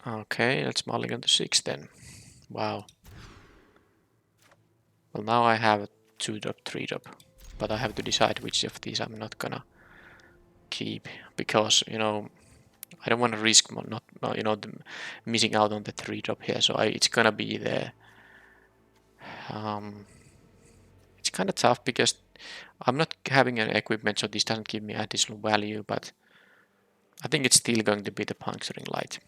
Okay, let's mulligan to 6 then. Wow. Well, now I have a 2-drop, 3-drop, but I have to decide which of these I'm not gonna keep because, you know, I don't want to risk not you know, missing out on the 3-drop here. So it's gonna be the it's kind of tough because I'm not having an equipment, so this doesn't give me additional value, but I think it's still going to be the Puncturing Light.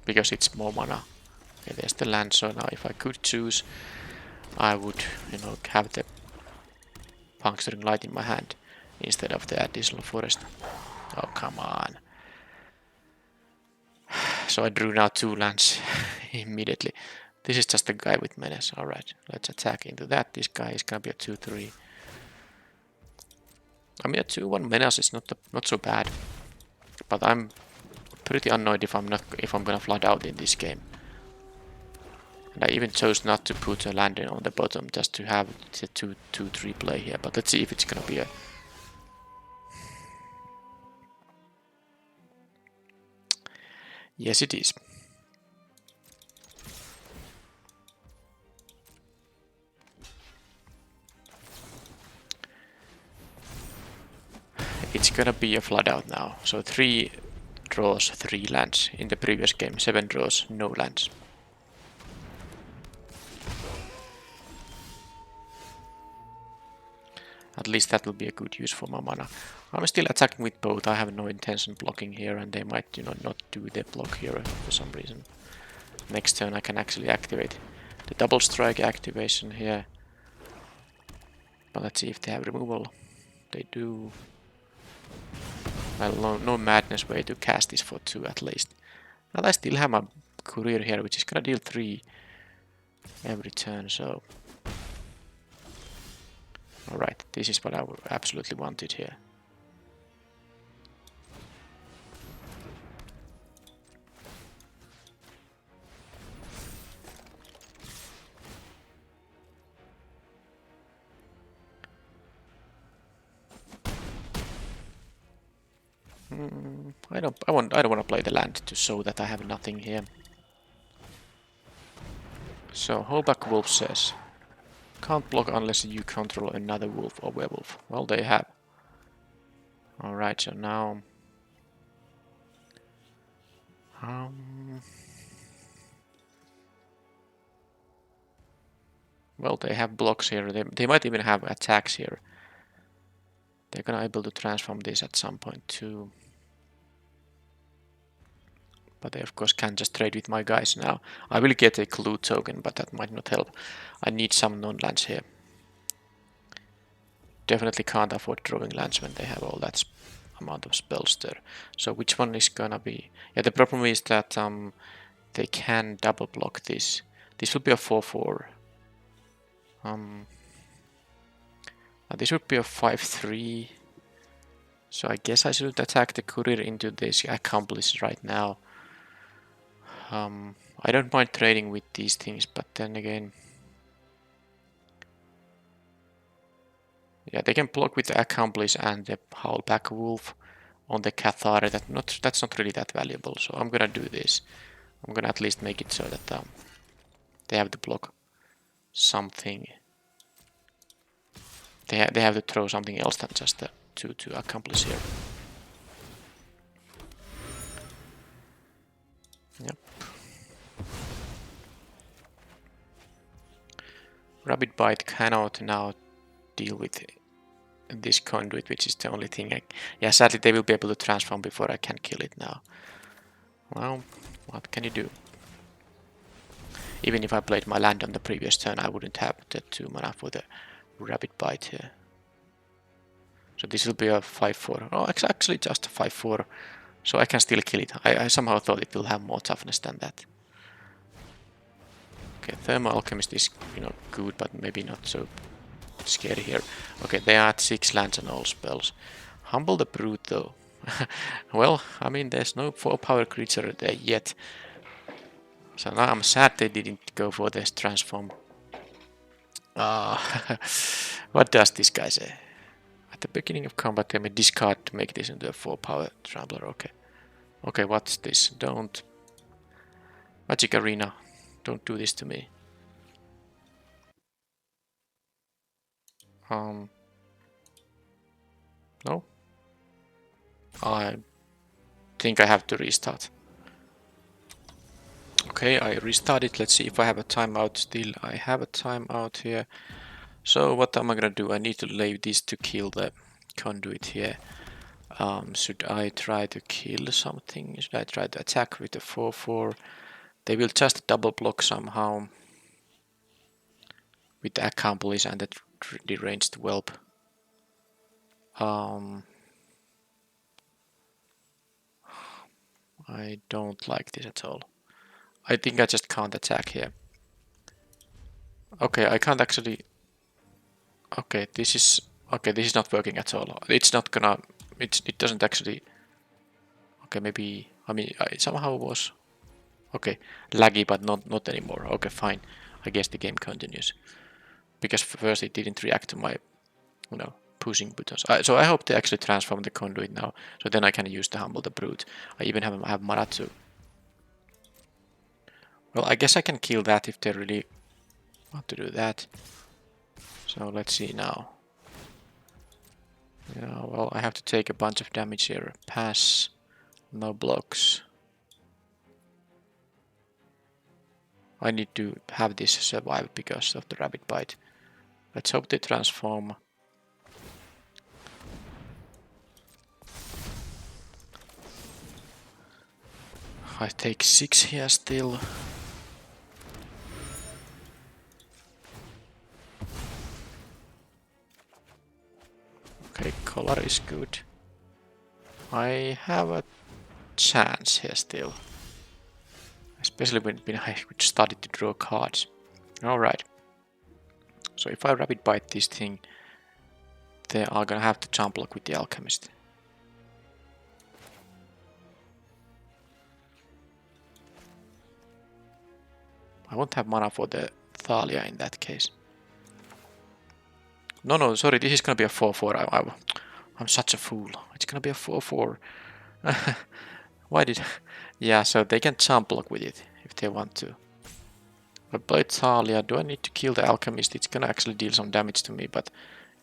Because it's more mana. Okay, there's the land, so now if I could choose, I would, you know, have the Puncturing Light in my hand instead of the additional forest. Oh, come on. So I drew now 2 lands immediately. This is just a guy with menace. Alright, let's attack into that. This guy is gonna be a 2-3. I mean, a 2-1 menace is not so bad. But I'm pretty annoyed if I'm gonna flood out in this game. And I even chose not to put a land on the bottom just to have the 2-3 play here. But let's see if it's gonna be a... Yes, it is. It's gonna be a flood out now. So 3 draws, 3 lands. In the previous game, 7 draws, no lands. At least that will be a good use for my mana. I'm still attacking with both. I have no intention blocking here, and they might, you know, not do the block here for some reason. Next turn I can actually activate the double strike activation here. But let's see if they have removal. They do. Well, no madness way to cast this for 2 at least. But I still have my courier here, which is gonna deal 3 every turn, so... Alright, this is what I absolutely wanted here. I don't want to play the land to show that I have nothing here. So Hoback Wolf says, can't block unless you control another wolf or werewolf. Well, they have. Alright, so now... well, they have blocks here. They might even have attacks here. They're gonna be able to transform this at some point too. But they of course can just trade with my guys now. I will get a clue token, but that might not help. I need some non-lands here. Definitely can't afford drawing lands when they have all that amount of spells there. So which one is gonna be... Yeah, the problem is that they can double block this. This will be a 4-4. This would be a 5-3. So I guess I should attack the courier into this accomplice right now. I don't mind trading with these things, but then again... Yeah, they can block with the accomplice and the Howlback Wolf on the Cathari. That's not really that valuable, so I'm gonna do this. I'm gonna at least make it so that they have to block something. They have to throw something else than just the 2-2 accomplice here. Yep. Rabbit Bite cannot now deal with this conduit, which is the only thing yeah, sadly they will be able to transform before I can kill it now. Well, what can you do? Even if I played my land on the previous turn, I wouldn't have the 2 mana for the Rabbit Bite here. So this will be a 5-4. Oh, it's actually just a 5-4. So I can still kill it. I somehow thought it will have more toughness than that. Okay, Thermal Alchemist is, you know, good, but maybe not so scary here. Okay, they are at 6 lands and all spells. Humble the Brute, though. Well, I mean, there's no 4-power creature there yet. So now I'm sad they didn't go for this transform. What does this guy say? At the beginning of combat, they may discard to make this into a 4-power traveler. Okay. Okay, what's this? Don't. Magic Arena. Don't do this to me. No? I think I have to restart. Okay, I restarted. Let's see if I have a timeout still. I have a timeout here. So what am I gonna do? I need to lay this to kill the conduit here. Should I try to kill something? Should I try to attack with the 4/4? They will just double block somehow with the accomplice and the deranged whelp. I don't like this at all. I think I just can't attack here. Okay, I can't actually. Okay, this is not working at all. It's not gonna. It doesn't actually. Okay, maybe. I mean, it somehow was. Okay, laggy, but not anymore. Okay, fine. I guess the game continues because first it didn't react to my, you know, pushing buttons. So I hope they actually transform the conduit now, so then I can use the Humble the Brute. I even have mana too. Well, I guess I can kill that if they really want to do that. So let's see now. Yeah, well, I have to take a bunch of damage here. Pass. No blocks. I need to have this survive because of the rabbit bite. Let's hope they transform. I take 6 here still. Okay, color is good. I have a chance here still. Especially when I started to draw cards. Alright. So if I rabbit bite this thing, they are gonna have to jump block with the alchemist. I won't have mana for the Thalia in that case. No, sorry, this is gonna be a 4/4. I'm such a fool. It's gonna be a 4/4. Why did... Yeah, so they can jump block with it if they want to. I played Thalia. Do I need to kill the alchemist? It's gonna actually deal some damage to me, but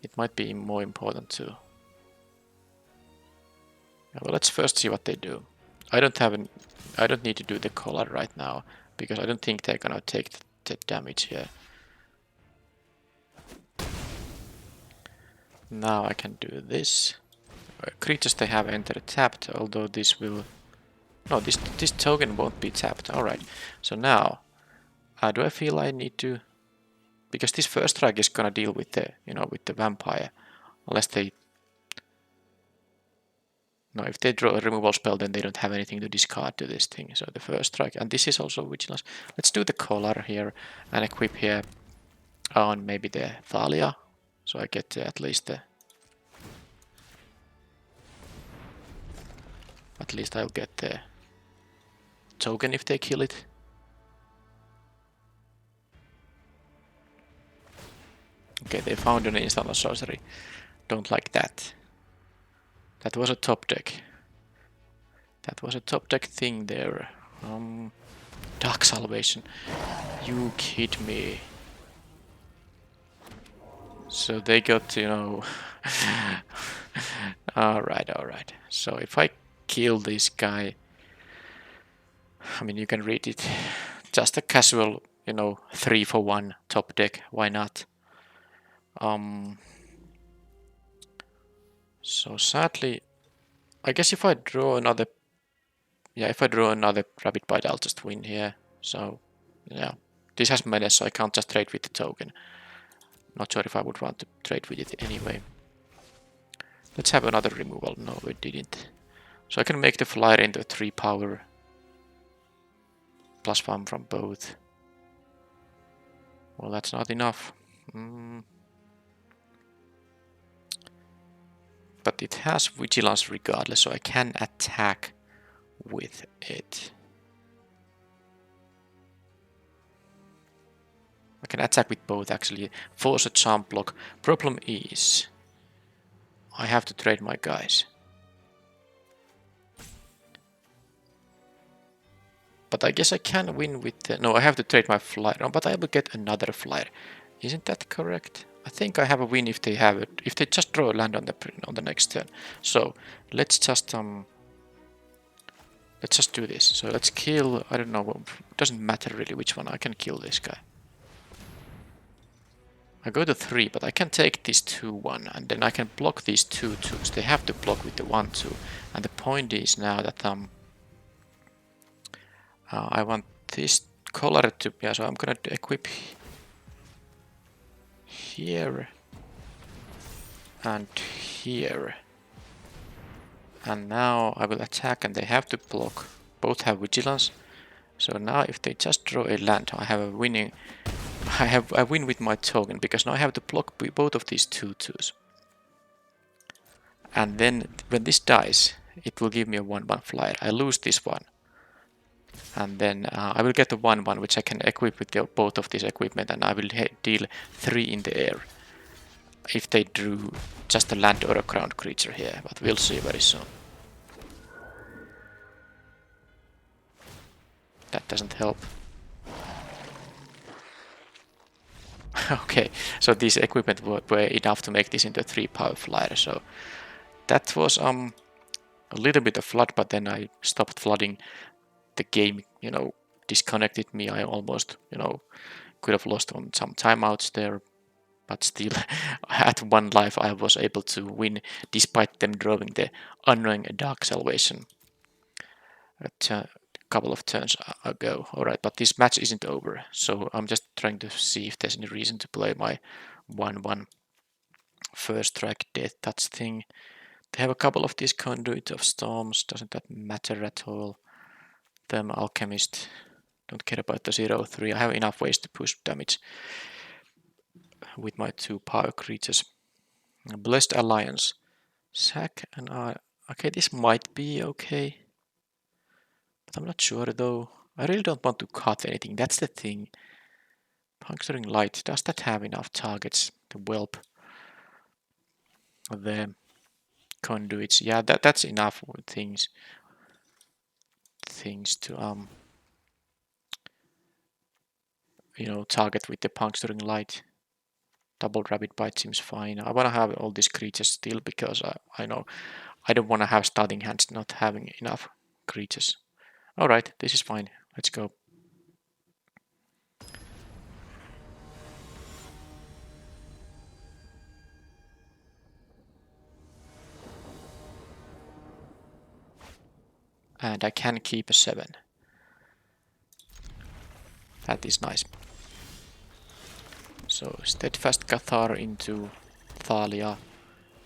it might be more important too. Well, let's first see what they do. I don't need to do the collar right now because I don't think they're gonna take the damage here. Now I can do this. Creatures they have entered tapped, although this will... No, this token won't be tapped. Alright, so now... do I feel I need to... Because this first strike is gonna deal with the, you know, with the vampire. Unless they... No, if they draw a removal spell, then they don't have anything to discard to this thing. So the first strike... And this is also Vigilance. Let's do the collar here and equip here on maybe the Thalia. So I get at least the... At least I'll get the token if they kill it. Okay, they found an instant of sorcery. Don't like that. That was a top deck. That was a top deck thing there. Dark Salvation. You kid me. So they got, you know... Alright. So if I kill this guy... I mean, you can read it. Just a casual, you know, 3-for-1 top deck. Why not? So sadly, I guess if I draw another... Yeah, if I draw another rabbit bite, I'll just win here. So, yeah. This has menace, so I can't just trade with the token. Not sure if I would want to trade with it anyway. Let's have another removal. No, it didn't. So I can make the flyer into a 3-power. +1 from both. Well, that's not enough. But it has vigilance regardless, so I can attack with it. I can attack with both actually. Force a jump block. Problem is, I have to trade my guys. But I guess I can win with the... No, I have to trade my flyer, but I will get another flyer. Isn't that correct? I think I have a win if they have it. If they just draw a land on the next turn. So let's just do this. So let's kill. I don't know. It doesn't matter really which one. I can kill this guy. I go to 3, but I can take this 2-1, and then I can block these 2-2s. They have to block with the 1-2. And the point is now that I want this color to... Yeah, so I'm gonna equip here and here. And now I will attack and they have to block. Both have vigilance. So now if they just draw a land, I have a winning... I win with my token, because now I have to block both of these 2-2s. And then when this dies, it will give me a 1-1 flyer. I lose this one. And then I will get a 1-1, which I can equip with both of this equipment, and I will deal 3 in the air. If they drew just a land or a ground creature here, but we'll see very soon. That doesn't help. Okay, so this equipment were enough to make this into a 3-power flyer, so that was a little bit of flood, but then I stopped flooding. The game, disconnected me. I almost, could have lost on some timeouts there, but still, at 1 life I was able to win despite them drawing the annoying Dark Salvation a couple of turns ago. Alright, but this match isn't over, so I'm just trying to see if there's any reason to play my 1-1 first strike death touch thing. They have a couple of these Conduit of Storms, doesn't that matter at all. Them Alchemist, don't care about the 0-3. I have enough ways to push damage with my 2 power creatures. Blessed Alliance. Sack and okay, this might be okay. But I'm not sure though. I really don't want to cut anything, that's the thing. Puncturing Light, does that have enough targets to whelp the conduits? Yeah, that's enough things to target with the Puncturing Light. Double Rabbit Bite seems fine. I want to have all these creatures still, because I know I don't want to have starting hands not having enough creatures. Alright, this is fine. Let's go. And I can keep a 7. That is nice. So Steadfast Cathar into Thalia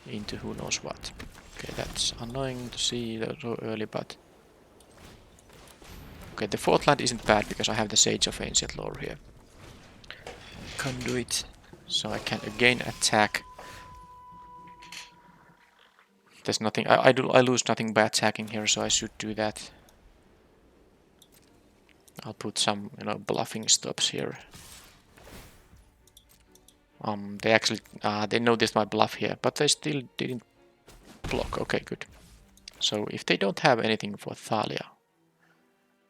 into who knows what. Okay, that's annoying to see so early, but... Okay, the 4th land isn't bad because I have the Sage of Ancient Lore here. Conduit, so I can again attack. There's nothing, I lose nothing by attacking here, so I should do that. I'll put some, bluffing stops here. They actually, they noticed my bluff here, but they still didn't block. Okay, good. So if they don't have anything for Thalia,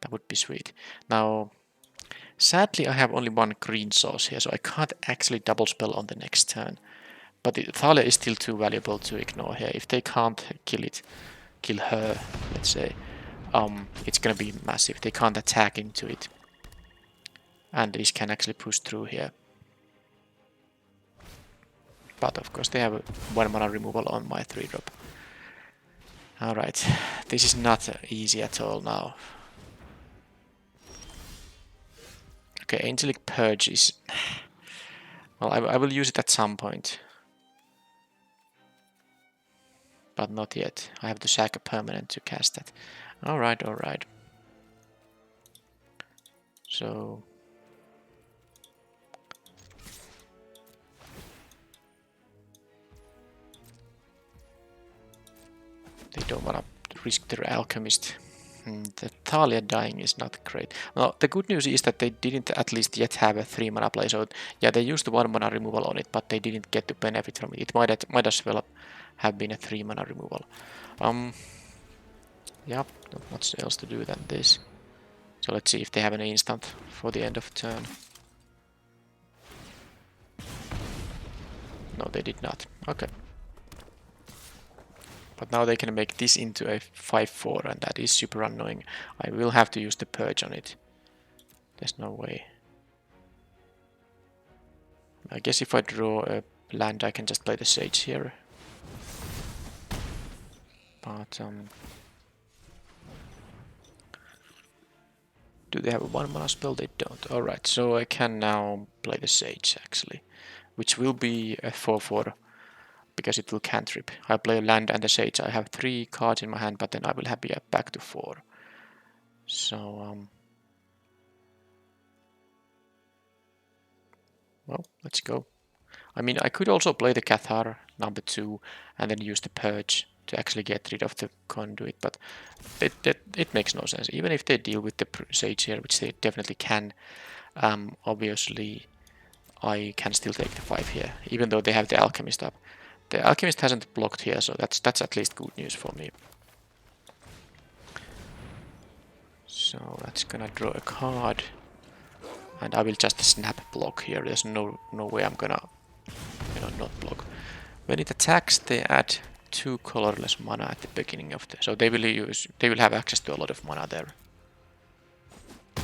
that would be sweet. Now, sadly I have only 1 green source here, so I can't actually double spell on the next turn. But Thalia is still too valuable to ignore here. If they can't kill her, let's say, it's gonna be massive. They can't attack into it. And these can actually push through here. But of course they have 1 mana removal on my 3-drop. Alright, this is not easy at all now. Okay, Angelic Purge is... Well, I will use it at some point. But not yet. I have to sack a permanent to cast that. Alright, alright. So... They don't want to risk their alchemist. The Thalia dying is not great. Well, the good news is that they didn't at least yet have a 3 mana play, so yeah, they used the 1 mana removal on it, but they didn't get to benefit from it. It might as well have been a 3 mana removal. Yeah, not much else to do than this. So let's see if they have an instant for the end of turn. No, they did not. Okay. But now they can make this into a 5/4, and that is super annoying. I will have to use the purge on it. There's no way. I guess if I draw a land, I can just play the Sage here. But do they have a 1 mana spell? They don't. Alright, so I can now play the Sage actually, which will be a 4/4 because it will cantrip. I play a land and a Sage. I have 3 cards in my hand, but then I will be back to 4. So well, let's go. I mean, I could also play the Cathar number 2 and then use the Purge to actually get rid of the Conduit, but it makes no sense. Even if they deal with the Sage here, which they definitely can, obviously I can still take the 5 here, even though they have the Alchemist up. The Alchemist hasn't blocked here, so that's at least good news for me. So that's gonna draw a card, and I will just snap block here. There's no way I'm gonna not block. When it attacks, they add 2 colorless mana at the beginning of the... So they will have access to a lot of mana there.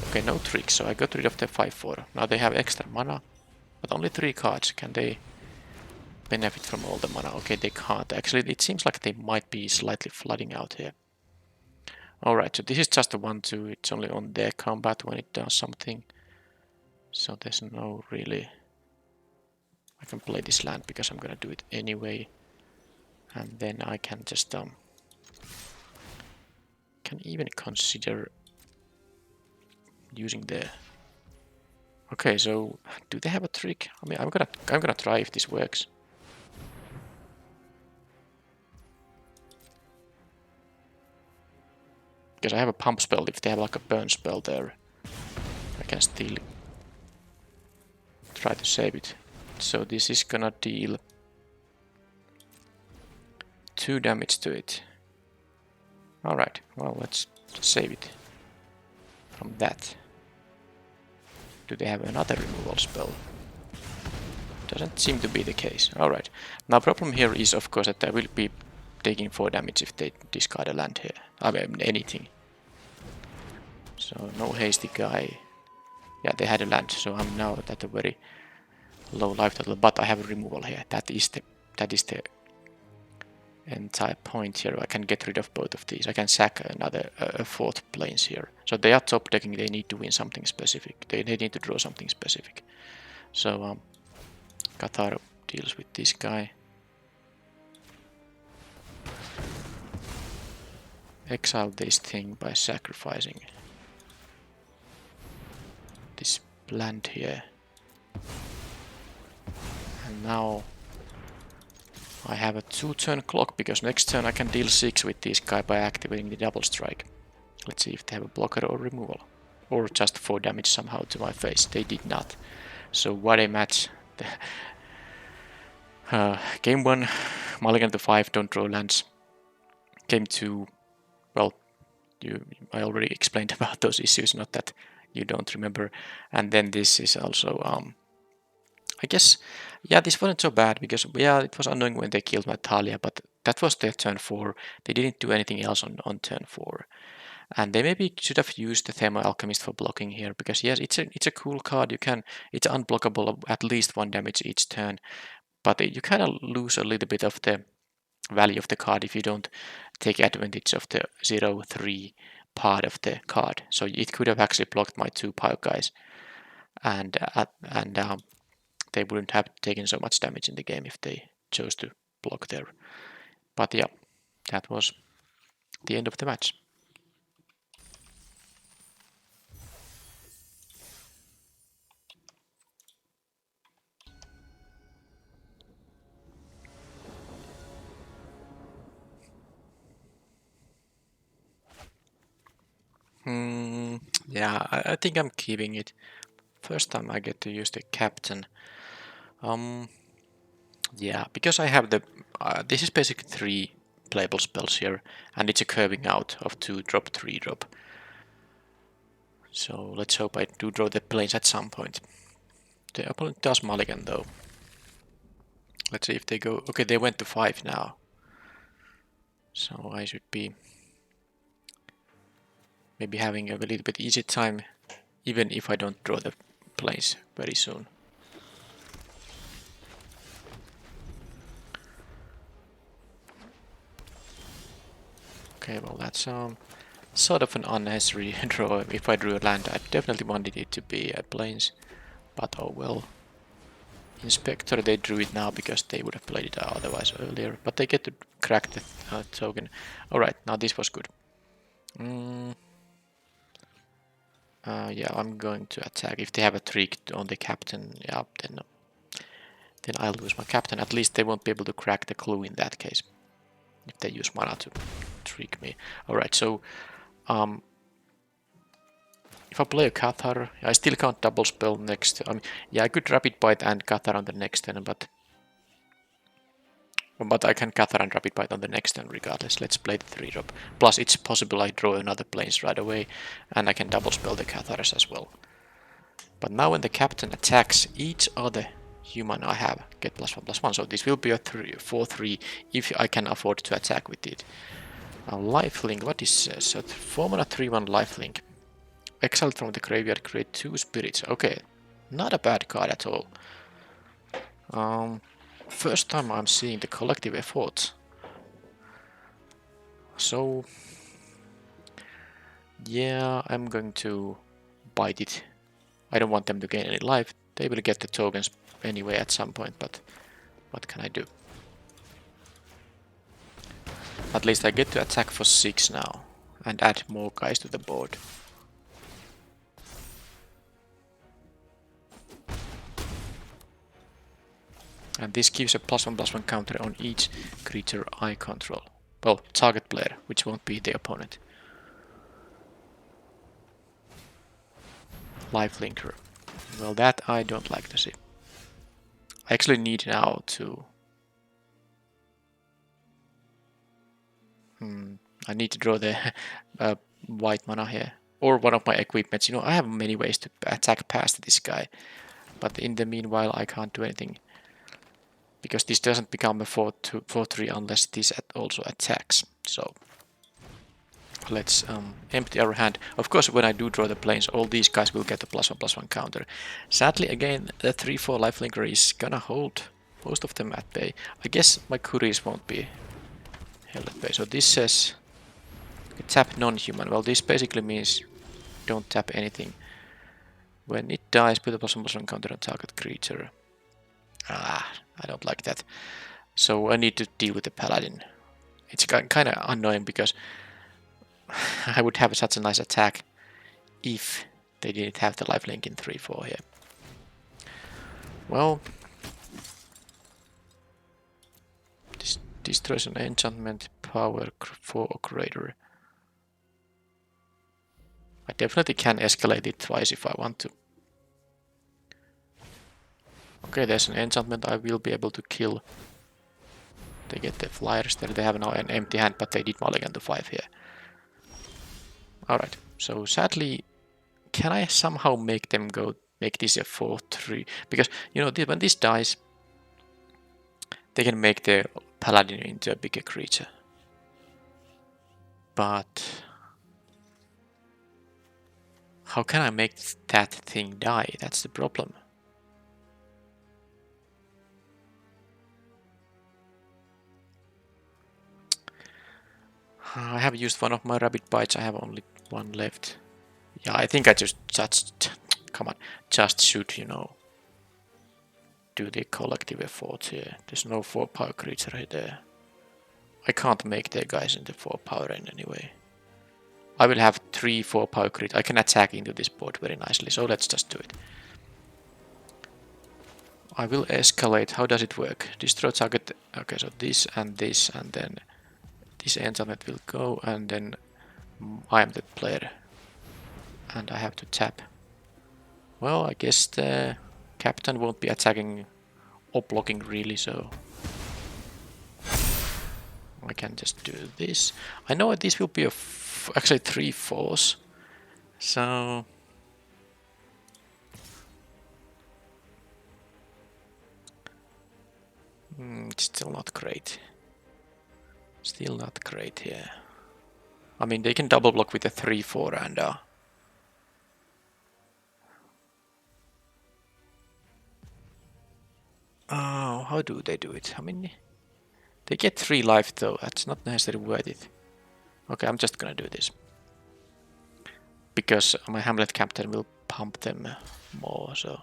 Okay, no tricks, so I got rid of the 5/4. Now they have extra mana, but only 3 cards. Can they benefit from all the mana? Okay, they can't. Actually, it seems like they might be slightly flooding out here. Alright, so this is just a 1/2. It's only on their combat when it does something. So there's no really... I can play this land because I'm gonna do it anyway. And then I can just can even consider using the... Okay, so do they have a trick? I mean, I'm gonna try if this works. Because I have a pump spell. If they have like a burn spell there, I can still try to save it. So this is gonna deal 2 damage to it. Alright, well, let's save it from that. Do they have another removal spell? Doesn't seem to be the case. Alright. Now problem here is of course that I will be taking 4 damage if they discard a land here. I mean anything. So no hasty guy. Yeah, they had a land, so I'm now at a very low life total, but I have a removal here. That is the entire point here. I can get rid of both of these. I can sack another 4th planes here. So they are top decking. They need to win something specific. They need to draw something specific. So Cathar deals with this guy. Exile this thing by sacrificing this land here. And now I have a 2-turn clock because next turn I can deal 6 with this guy by activating the double strike. Let's see if they have a blocker or removal. Or just 4 damage somehow to my face. They did not. So what a match. Game 1, mulligan to 5, don't draw lands. Game 2, well, I already explained about those issues, not that you don't remember. And then this is also, I guess, yeah, this wasn't so bad because, yeah, it was annoying when they killed my Thalia, but that was their turn 4. They didn't do anything else on turn 4. And they maybe should have used the Thermal Alchemist for blocking here, because yes, it's a cool card. It's unblockable of at least 1 damage each turn, but you kind of lose a little bit of the value of the card if you don't take advantage of the 0/3 part of the card. So it could have actually blocked my 2 pile guys, and they wouldn't have taken so much damage in the game if they chose to block there. But yeah, that was the end of the match. Yeah, I think I'm keeping it. First time I get to use the captain. Yeah, because I have the... this is basically 3 playable spells here, and it's a curving out of 2 drop, 3 drop. So let's hope I do draw the planes at some point. The opponent does mulligan though. Let's see if they go... Okay, they went to 5 now. So I should be maybe having a little bit easy time, even if I don't draw the planes very soon. Okay, well that's sort of an unnecessary draw. If I drew a land, I definitely wanted it to be a planes, but oh well. Inspector, they drew it now because they would have played it otherwise earlier, but they get to crack the token. Alright, now this was good. Yeah, I'm going to attack. If they have a trick on the captain, yeah, then I'll lose my captain. At least they won't be able to crack the clue in that case, if they use mana to trick me. Alright, so if I play a Cathar, I still can't double spell next. Yeah, I could Rapid Bite and Cathar on the next turn, but I can Cathar and Rapid Bite on the next turn regardless. Let's play the 3-drop. Plus, it's possible I draw another planes right away, and I can double spell the Cathars as well. But now when the captain attacks, each other human I have get +1/+1. So this will be a 4/3 if I can afford to attack with it. Lifelink, what is this? So 4 mana 3/1 lifelink. Exiled from the graveyard, create 2 spirits. Okay, not a bad card at all. First time I'm seeing the collective effort. So yeah, I'm going to bite it. I don't want them to gain any life. They will get the tokens anyway at some point, but what can I do? At least I get to attack for 6 now and add more guys to the board. And this gives a +1/+1 counter on each creature I control. Well, target player, which won't be the opponent. Lifelinker. Well, that I don't like to see. I actually need now to... I need to draw the white mana here. Or one of my equipments. You know, I have many ways to attack past this guy. But in the meanwhile, I can't do anything. Because this doesn't become a 4/3 unless this also attacks. So let's empty our hand. Of course, when I do draw the planes, all these guys will get a +1/+1 counter. Sadly, again, the 3/4 lifelinker is gonna hold most of them at bay. I guess my Kuris won't be held at bay. So this says tap non-human. Well, this basically means don't tap anything. When it dies, put a +1/+1 counter on target creature. I don't like that. So I need to deal with the paladin. It's kind of annoying because I would have such a nice attack if they didn't have the lifelink in 3/4 here. Well, this destroys an enchantment power 4 or greater. I definitely can escalate it twice if I want to. Okay, there's an enchantment I will be able to kill. They get the flyers there. They have now an empty hand, but they did mulligan to 5 here. Alright, so sadly, can I somehow make them make this a 4/3? Because, you know, when this dies, they can make the paladin into a bigger creature. But how can I make that thing die? That's the problem. I have used one of my rabbit bites. I have only one left. Yeah, I think I just come on, just should, you know, do the collective effort here. There's no 4-power creature there. I can't make their guys into 4-power in any way. I will have 3 4-power creatures. I can attack into this board very nicely, so let's just do it. I will escalate. How does it work? Destroy target. Okay, so this, and then this enchantment will go, and then I am the player. And I have to tap. Well, I guess the captain won't be attacking or blocking really, so I can just do this. I know this will be actually 3/4, so it's still not great. Still not great here. I mean, they can double block with a 3/4 and oh, how do they do it? I mean, they get 3 life though. That's not necessarily worth it. Okay, I'm just gonna do this because my Hamlet captain will pump them more. So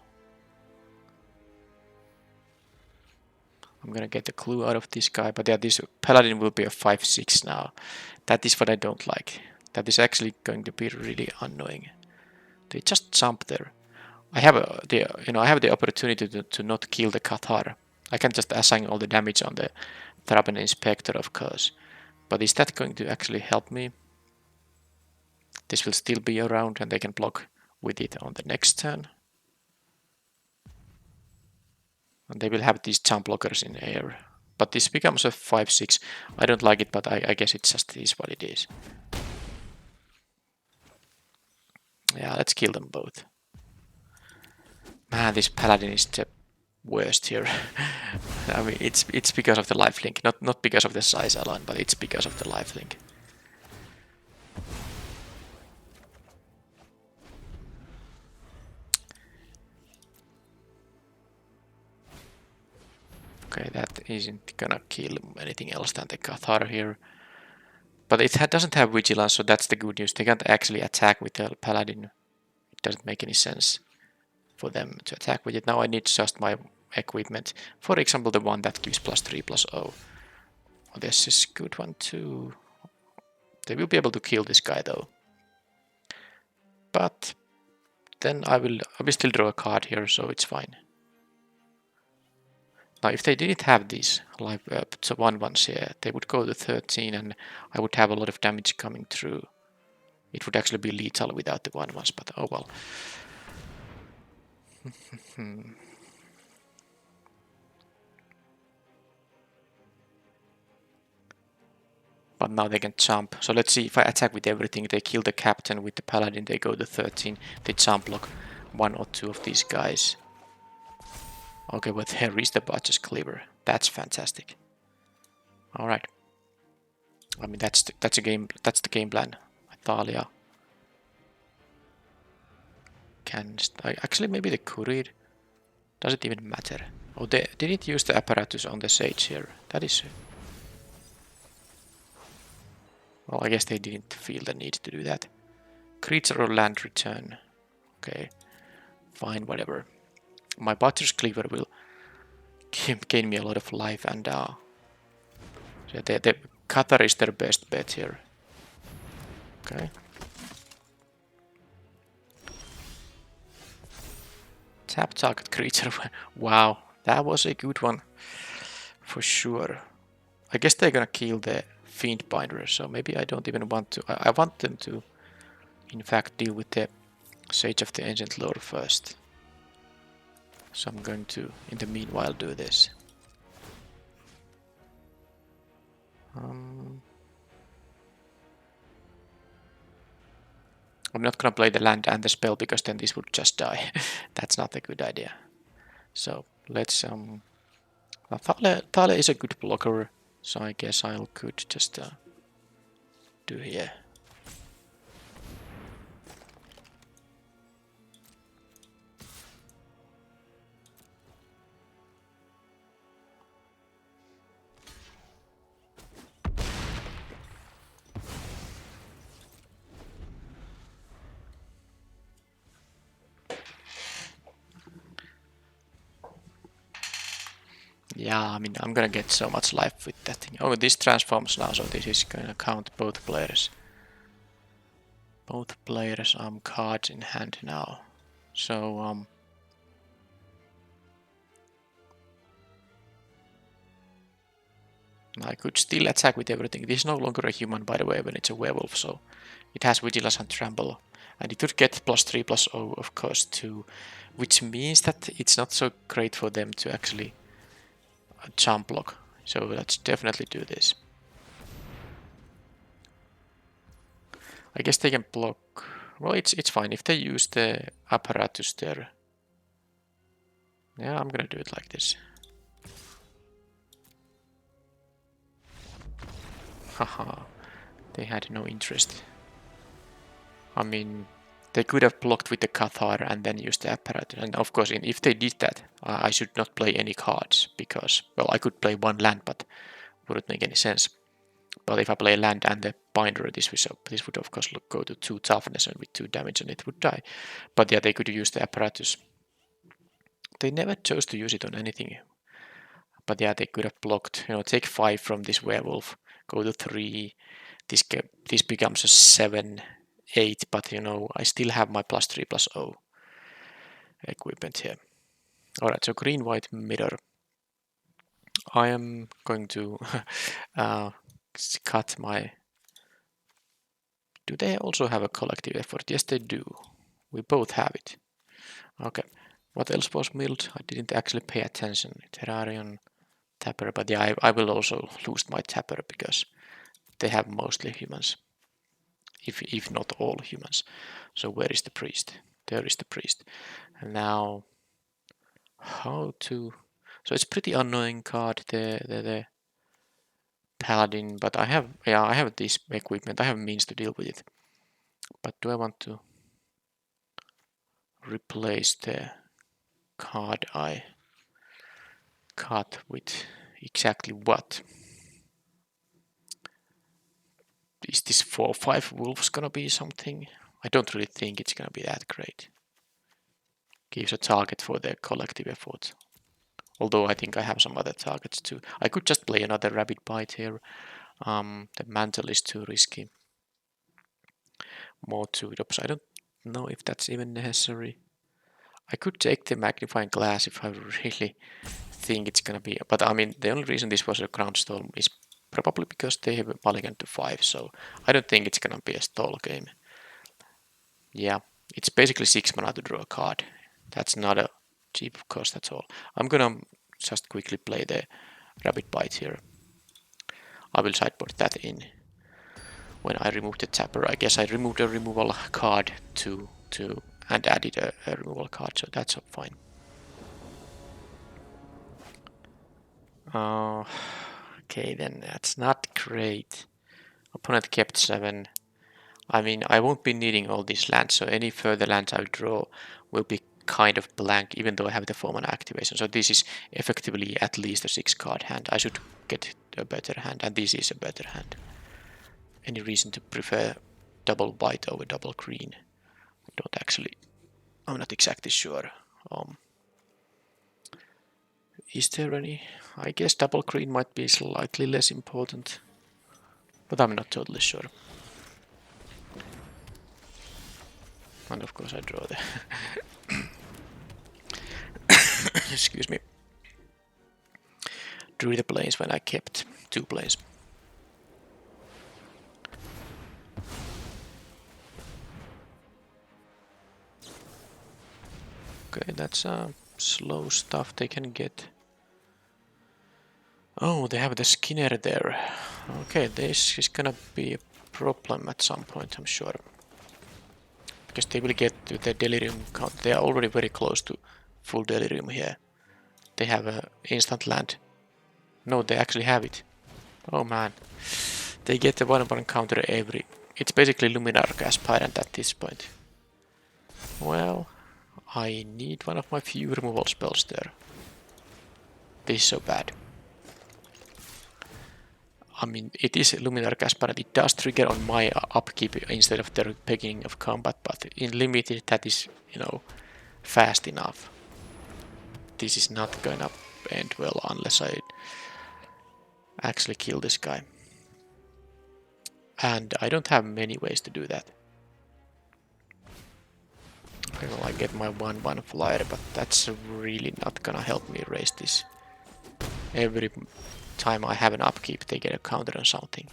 I'm gonna get the clue out of this guy. But yeah, this paladin will be a 5/6 now. That is what I don't like. That is actually going to be really annoying. They just jump there. I have I have the opportunity to not kill the Cathar. I can just assign all the damage on the Thraben Inspector, of course. But is that going to actually help me? This will still be around and they can block with it on the next turn. And they will have these jump blockers in air. But this becomes a 5/6. I don't like it, but I guess it just is what it is. Yeah, let's kill them both. Man, this paladin is the worst here. I mean, it's because of the lifelink, not because of the size alone, but it's because of the lifelink. Okay, that isn't gonna kill anything else than the Cathar here. But it doesn't have vigilance, so that's the good news. They can't actually attack with the paladin. It doesn't make any sense for them to attack with it. Now I need just my equipment. For example, the one that gives +3/+0. Oh, this is a good one too. They will be able to kill this guy though. But then I will still draw a card here, so it's fine. Now, if they didn't have these live 1/1s here, they would go to 13 and I would have a lot of damage coming through. It would actually be lethal without the 1/1s, but oh well. But now they can jump. So let's see, if I attack with everything, they kill the captain with the paladin, they go to 13, they jump block 1 or 2 of these guys. Okay, but there is the Butcher's Cleaver. That's fantastic. Alright. I mean, that's the game plan. Thalia can actually maybe the courier. Does it even matter? Oh, they didn't use the apparatus on the sage here. That is. Well, I guess they didn't feel the need to do that. Creature or land return. Okay, fine, whatever. My Butcher's Cleaver will gain me a lot of life, and so the Cathar is their best bet here. Okay. Tap target creature. Wow, that was a good one. For sure. I guess they're gonna kill the Fiend Binder, so maybe I don't even want to. I want them to, in fact, deal with the Sage of the Ancient Lore first. So I'm going to, in the meanwhile, do this. I'm not gonna play the land and the spell because then this would just die. That's not a good idea. So let's Thale is a good blocker, so I guess I could just do here. Yeah, I mean, I'm gonna get so much life with that thing. Oh, this transforms now, so this is gonna count both players. Both players cards in hand now. So, I could still attack with everything. This is no longer a human, by the way, when it's a werewolf, so it has vigilance and trample. And it would get +3/+0 of course too, which means that it's not so great for them to actually jump block. So let's definitely do this. I guess they can block. Well, it's fine if they use the apparatus there. Yeah, I'm gonna do it like this. Haha, they had no interest. I mean, they could have blocked with the Cathar and then used the apparatus. And of course, if they did that, I should not play any cards because, well, I could play one land, but wouldn't make any sense. But if I play land and the binder, this would of course go to 2 toughness and with 2 damage and it would die. But yeah, they could use the apparatus. They never chose to use it on anything. But yeah, they could have blocked, take 5 from this werewolf, go to 3. This becomes a 7, 8, but I still have my +3/+0 equipment here. Alright, so green, white, mirror. I am going to cut my... Do they also have a collective effort? Yes, they do. We both have it. Okay. What else was milled? I didn't actually pay attention. Terrarion, Tapper, but yeah, I will also lose my Tapper because they have mostly humans. If not all humans. So where is the priest? There is the priest. And now, how to... So it's pretty annoying card, the paladin, but I have this equipment. I have means to deal with it. But do I want to replace the card I cut with exactly what? Is this 4/5 wolves gonna be something? I don't really think it's gonna be that great. Gives a target for the collective effort. Although I think I have some other targets too. I could just play another rabbit bite here. The mantle is too risky. More 2-drops. I don't know if that's even necessary. I could take the magnifying glass if I really think it's gonna be. But I mean, the only reason this was a ground storm is probably because they have a mulligan to 5. So I don't think it's gonna be a stall game. Yeah, it's basically 6 mana to draw a card. That's not a cheap cost at all. I'm gonna just quickly play the rabbit bite here. I will sideboard that in when I remove the tapper. I guess I removed a removal card and added a removal card, so that's fine. Okay, then that's not great. Opponent kept 7. I mean, I won't be needing all these lands, so any further lands I draw will be kind of blank, even though I have the 4-mana activation. So this is effectively at least a 6-card hand. I should get a better hand, and this is a better hand. Any reason to prefer double white over double green? I don't actually. I'm not exactly sure. Is there any? I guess double green might be slightly less important, but I'm not totally sure. And of course I draw the... Excuse me. Drew the planes when I kept 2 planes. Okay, that's slow stuff they can get. Oh, they have the Skinner there. Okay, this is gonna be a problem at some point, I'm sure. Because they will get to the delirium count. They are already very close to full delirium here. They have an instant land. No, they actually have it. Oh man. They get the 1/1 counter every... It's basically Luminarch Aspirant at this point. Well, I need one of my few removal spells there. This is so bad. I mean, it is Luminarch Aspirant. It does trigger on my upkeep instead of the beginning of combat, but in limited that is, fast enough. This is not gonna end well unless I actually kill this guy. And I don't have many ways to do that. Well, I get my 1/1 flyer, but that's really not gonna help me raise this. Every time I have an upkeep, they get a counter on something.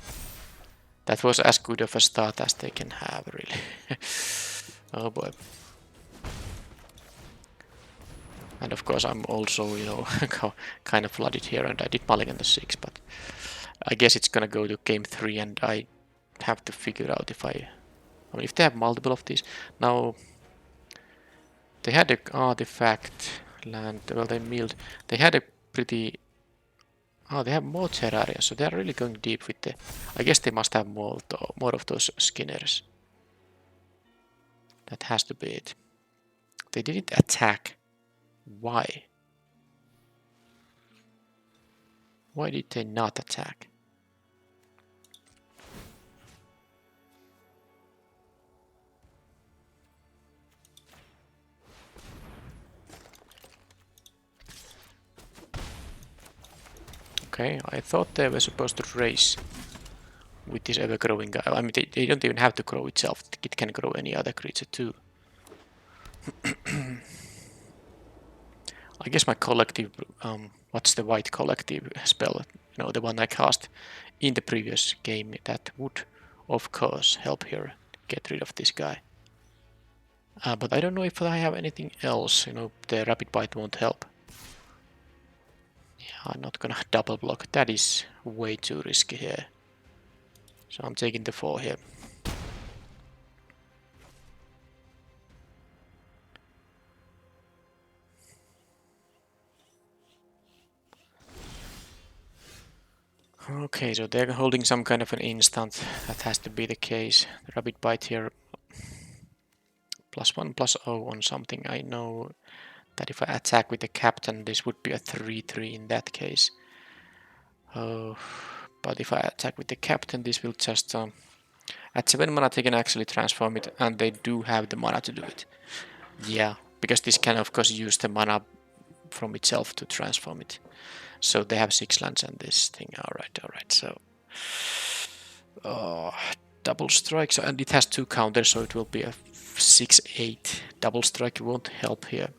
That was as good of a start as they can have, really. Oh boy. And of course I'm also, you know, kind of flooded here, and I did mulligan the 6, but I guess it's gonna go to game 3 and I have to figure out if I mean, if they have multiple of these. Now, they had a artifact land, well they milled, they had a pretty, they have more terraria, so they're really going deep with the, I guess they must have more of those skinners. That has to be it. They didn't attack. Why? Why did they not attack? Okay, I thought they were supposed to race with this ever-growing guy. I mean, they don't even have to grow itself. It can grow any other creature too. I guess my collective, what's the white collective spell? You know, the one I cast in the previous game, that would, of course, help here get rid of this guy. But I don't know if I have anything else. You know, the rapid bite won't help. Yeah, I'm not gonna double block. That is way too risky here. So I'm taking the 4 here. Okay, so they're holding some kind of an instant. That has to be the case. The rapid bite here. +1/+0 on something. I know that if I attack with the captain, this would be a 3/3 in that case. Oh, but if I attack with the captain, this will just... at 7 mana they can actually transform it, and they do have the mana to do it. Yeah, because this can of course use the mana from itself to transform it. So they have 6 lands and this thing. Alright, so... double strike, so, and it has 2 counters, so it will be a 6/8. Double strike won't help here.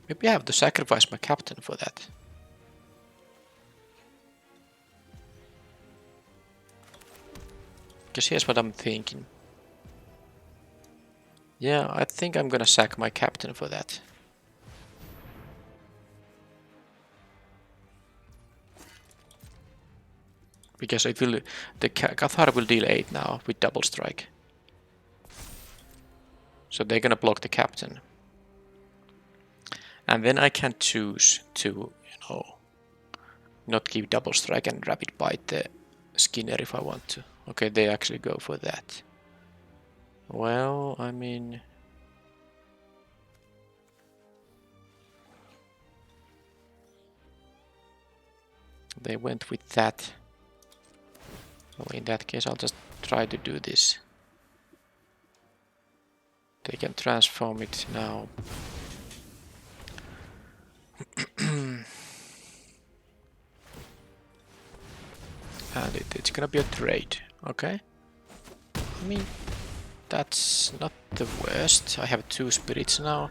Maybe I have to sacrifice my captain for that. Because here's what I'm thinking. Yeah, I think I'm gonna sack my captain for that. Because it will, the Cathar will deal 8 now with double strike. So they're gonna block the captain. And then I can choose to, you know, not give double strike and rapid bite the Skinner if I want to. Okay, they actually go for that. Well, I mean... they went with that. Well, in that case, I'll just try to do this. They can transform it now. And it's gonna be a trade, okay? I mean, that's not the worst. I have 2 spirits now.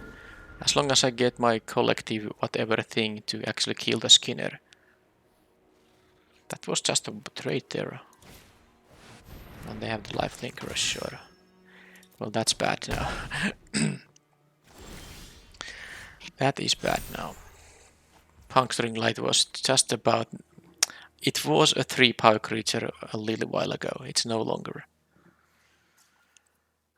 As long as I get my collective whatever thing to actually kill the Skinner. That was just a trade there. And they have the lifelinker, sure. Well, that's bad now. That is bad now. Puncturing Light was just about... it was a 3 power creature a little while ago. It's no longer.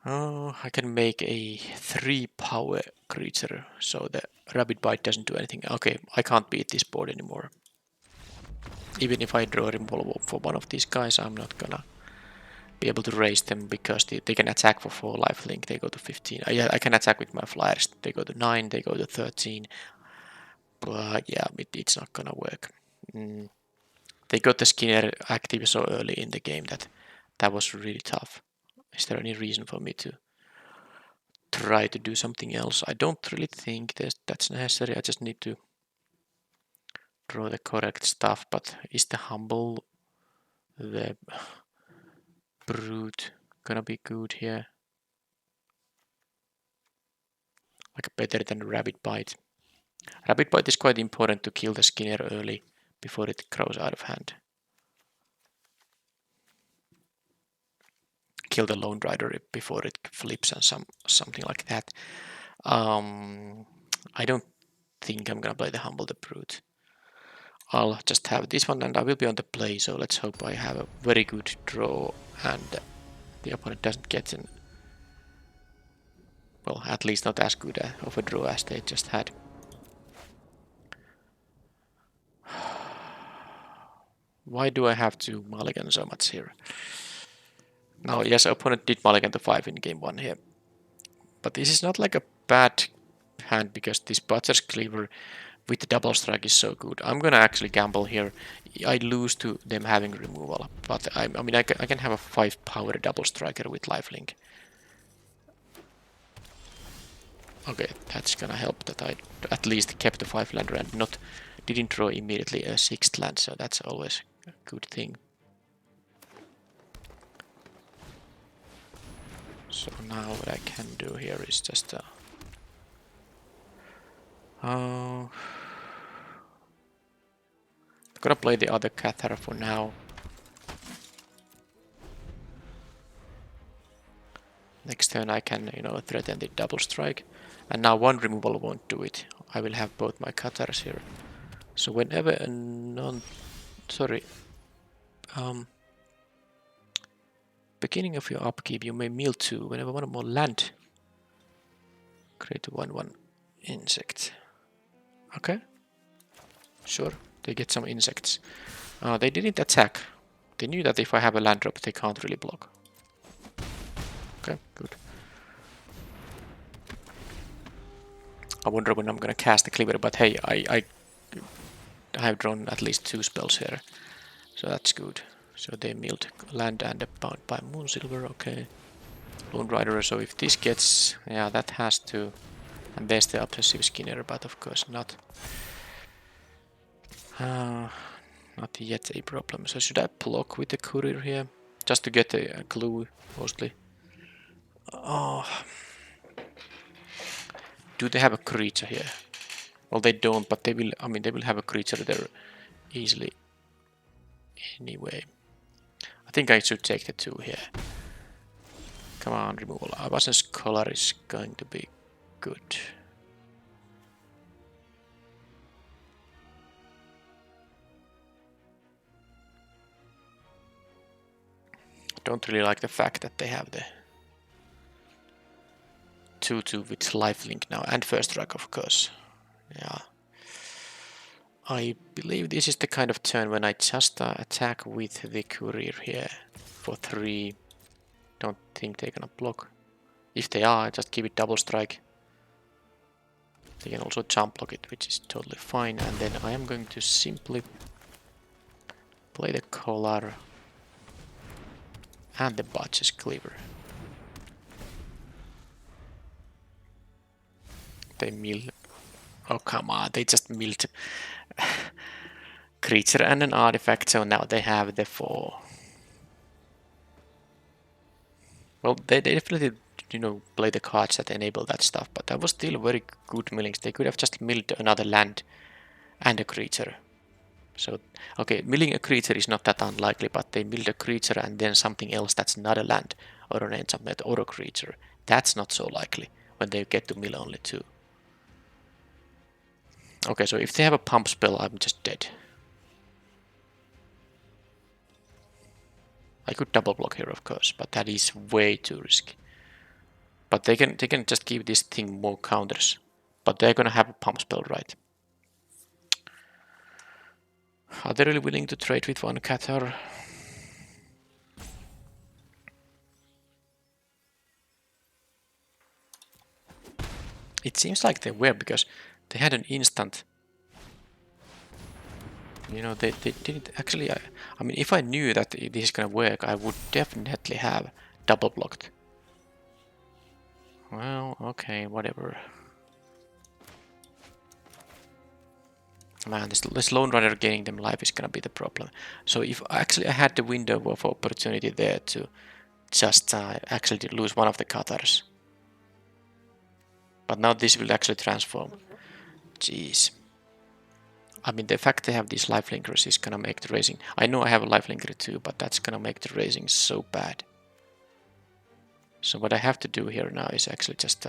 Oh, I can make a 3 power creature, so the Rapid Bite doesn't do anything. Okay, I can't beat this board anymore. Even if I draw a removal for one of these guys, I'm not gonna be able to raise them because they can attack for 4 lifelink. They go to 15. I can attack with my flyers. They go to 9, they go to 13. But yeah, it's not gonna work. They got the Skinner active so early in the game that was really tough. Is there any reason for me to try to do something else? I don't really think that's necessary. I just need to draw the correct stuff. But is the Humble, the Brute gonna be good here? like better than Rabbit Bite. Rabbit Bite is quite important to kill the Skinner early before it grows out of hand. Kill the Lone Rider before it flips and something like that. I don't think I'm gonna play the Humble the Brute. I'll just have this one and I will be on the play, so let's hope I have a very good draw and the opponent doesn't get an, well, at least not as good of a draw as they just had. Why do I have to mulligan so much here? Now, yes, opponent did mulligan to 5 in game 1 here. But this is not like a bad hand because this Butcher's Cleaver with the double strike is so good. I'm gonna actually gamble here. I lose to them having removal, but I mean I can have a 5 power double striker with lifelink. Okay, that's gonna help that I at least kept the 5 lander and didn't draw immediately a 6th land, so that's always a good thing. So now what I can do here is just I'm gonna play the other Cathar for now. Next turn I can, threaten the double strike. And now one removal won't do it. I will have both my Cathars here. So whenever a beginning of your upkeep, you may mill 2. Whenever one more land, create a 1/1 insect. Okay, sure, they get some insects. They didn't attack. They knew that if I have a land drop, they can't really block. Okay, good. I wonder when I'm gonna cast the Cleaver, but hey, I have drawn at least 2 spells here, so that's good. So they milled land and bound by Moonsilver, okay. Lone Rider, so if this gets, yeah, that has to, and there's the Obsessive Skinner, but of course not. Not yet a problem. So should I block with the Courier here? Just to get a clue, mostly. Oh. Do they have a creature here? Well, they don't, but they will, they will have a creature there easily. Anyway. I think I should take the 2 here. Come on, removal. Abason's Scholar is going to be good. Don't really like the fact that they have the 2/2 with lifelink now, and first strike, of course. Yeah. I believe this is the kind of turn when I just attack with the Courier here for 3. Don't think they're gonna block. If they are, just give it double strike. They can also jump block it, which is totally fine. And then I am going to simply play the Collar and the Butcher's Cleaver. They mill. Oh, come on, they just milled creature and an artifact, so now they have the 4. Well, they definitely, play the cards that enable that stuff, but that was still very good millings. They could have just milled another land and a creature. So, okay, milling a creature is not that unlikely, but they milled a creature and then something else that's not a land or an enchantment or a creature. That's not so likely when they get to mill only 2. Okay, so if they have a pump spell, I'm just dead. I could double block here, of course, but that is way too risky. But they can just give this thing more counters. But they're gonna have a pump spell, right? Are they really willing to trade with one Cathar? It seems like they were, because they had an instant. They didn't actually. I mean, if I knew that this is gonna work, I would definitely have double blocked. Well, okay, whatever. Man, this Lone Rider gaining them life is gonna be the problem. So if actually I had the window of opportunity there to just actually lose one of the Cathars. But now this will actually transform. Jeez. I mean, the fact they have these lifelinkers is gonna make the racing... I know I have a lifelinker too, but that's gonna make the racing so bad. So what I have to do here now is actually just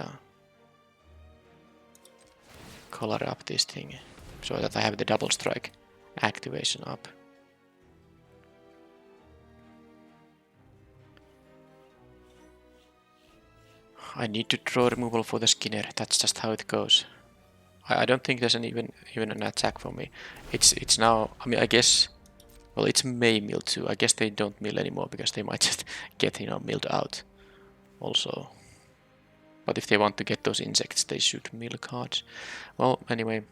color up this thing so that I have the double strike activation up. I need to draw removal for the Skinner. That's just how it goes. I don't think there's even an attack for me. It's now. I mean, I guess. Well, it's May mill too. I guess they don't mill anymore because they might just get milled out. Also. But if they want to get those insects, they should mill cards. Well, anyway,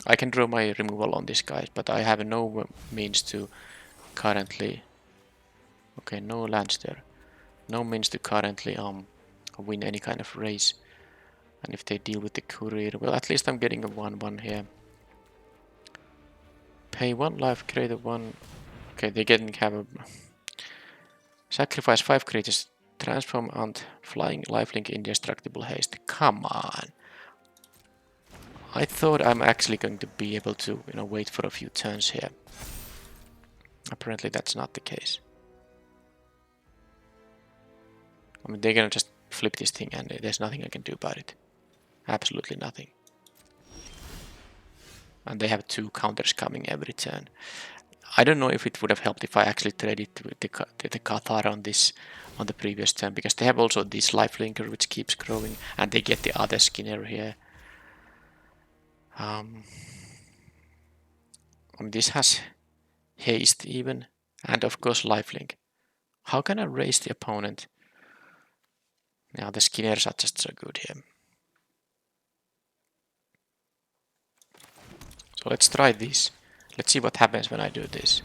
I can draw my removal on this guy, but I have no means to currently. Okay, no lands there. No means to currently win any kind of race. And if they deal with the courier, well, at least I'm getting a 1/1 here. Pay 1 life, create a 1. Okay, they getting have a sacrifice 5 creatures, transform and flying lifelink indestructible haste. Come on. I thought I'm actually going to be able to, wait for a few turns here. Apparently that's not the case. I mean, they're gonna just flip this thing and there's nothing I can do about it. Absolutely nothing. And they have 2 counters coming every turn. I don't know if it would have helped if I actually traded with the Cathar on the previous turn, because they have also this lifelinker which keeps growing, and they get the other Skinner here. This has haste even, and of course lifelink. How can I raise the opponent? Now the Skinners are just so good here. So let's try this. Let's see what happens when I do this.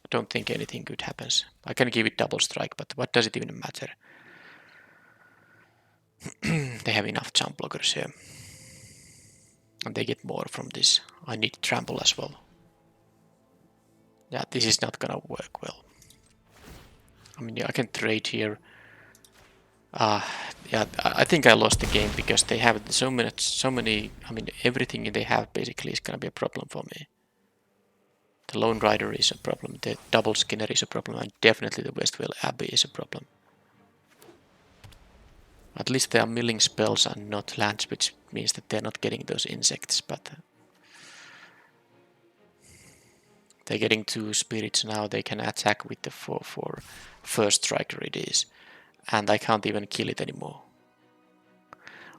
I don't think anything good happens. I can give it double strike, but what does it even matter? They have enough jump blockers here. And they get more from this. I need trample as well. Yeah, this is not gonna work well. I mean, I can trade here. Yeah, I think I lost the game because they have so many. I mean, everything they have basically is gonna be a problem for me. The Lone Rider is a problem. The Double Skinner is a problem, and definitely the Westvale Abbey is a problem. At least they are milling spells and not lands, which means that they're not getting those insects. But they're getting 2 spirits now. They can attack with the 4/4 first striker it is. And I can't even kill it anymore.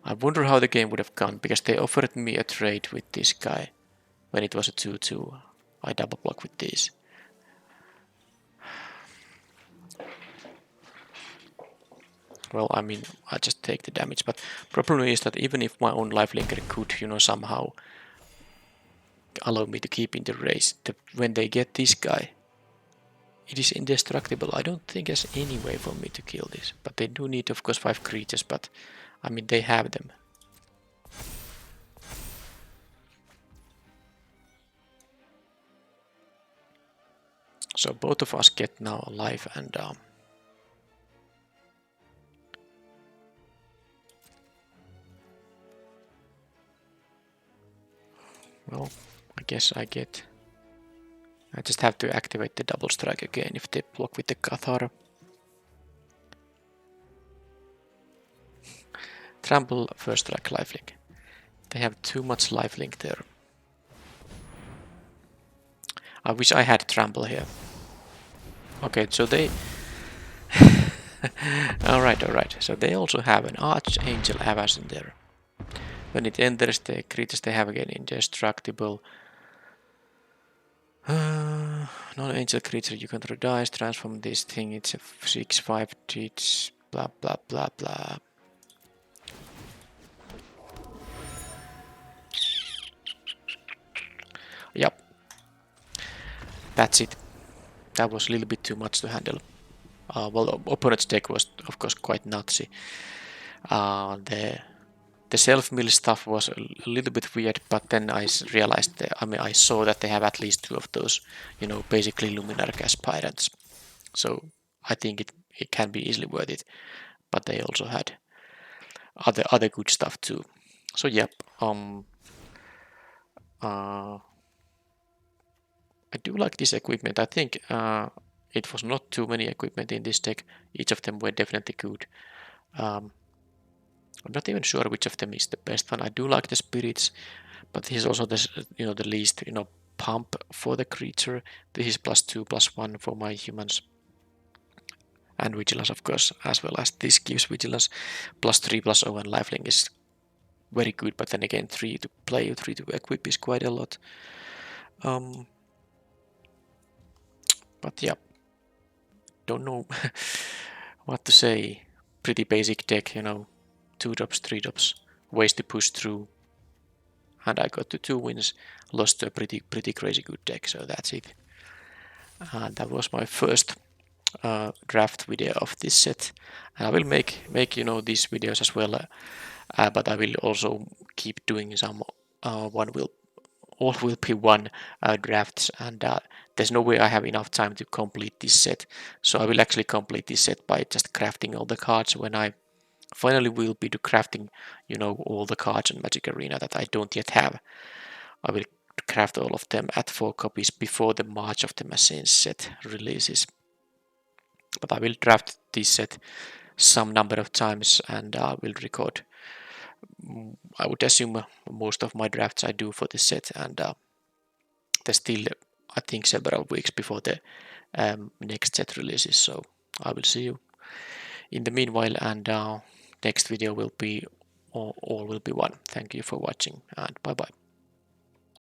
I wonder how the game would have gone, because they offered me a trade with this guy when it was a 2/2. I double block with these. Well, I mean, I just take the damage, but problem is that even if my own lifelinker could, somehow allow me to keep in the race, when they get this guy, it is indestructible. I don't think there's any way for me to kill this. But they do need, of course, 5 creatures, but I mean, they have them. So both of us get now alive, and well, I guess I just have to activate the double strike again if they block with the Cathar. Trample, first strike, lifelink. They have too much lifelink there. I wish I had trample here. Okay, so they... Alright. So they also have an Archangel Avacyn there. When it enters, the creatures they have again indestructible. Non-angel creature, you control dice, transform this thing, it's a 6/5, it's blah blah blah blah. Yep. That's it. That was a little bit too much to handle. Well, the opponent's deck was, of course, quite Nazi. The self-mill stuff was a little bit weird, but then I realized, I saw that they have at least 2 of those, basically Luminarch aspirants. So I think it can be easily worth it. But they also had other good stuff too. So yep, I do like this equipment. I think it was not too many equipment in this deck. Each of them were definitely good. I'm not even sure which of them is the best one. I do like the spirits, but this is also the least pump for the creature. This is +2/+1 for my humans, and vigilance of course as well, as this gives vigilance +3/+0, and lifelink is very good. But then again, 3 to play, 3 to equip is quite a lot. But yeah, don't know what to say. Pretty basic deck, 2-drops, 3-drops, ways to push through, and I got to 2 wins. Lost to a pretty crazy good deck, so that's it. And that was my first draft video of this set. And I will make these videos as well, but I will also keep doing some all will be one drafts, and there's no way I have enough time to complete this set. So I will actually complete this set by just crafting all the cards when I finally will be crafting, all the cards in Magic Arena that I don't yet have. I will craft all of them at 4 copies before the March of the Machines set releases. But I will draft this set some number of times, and I will record. I would assume most of my drafts I do for this set, and there's still, I think, several weeks before the next set releases. So I will see you in the meanwhile, and next video will be all will be one. Thank you for watching, and bye bye.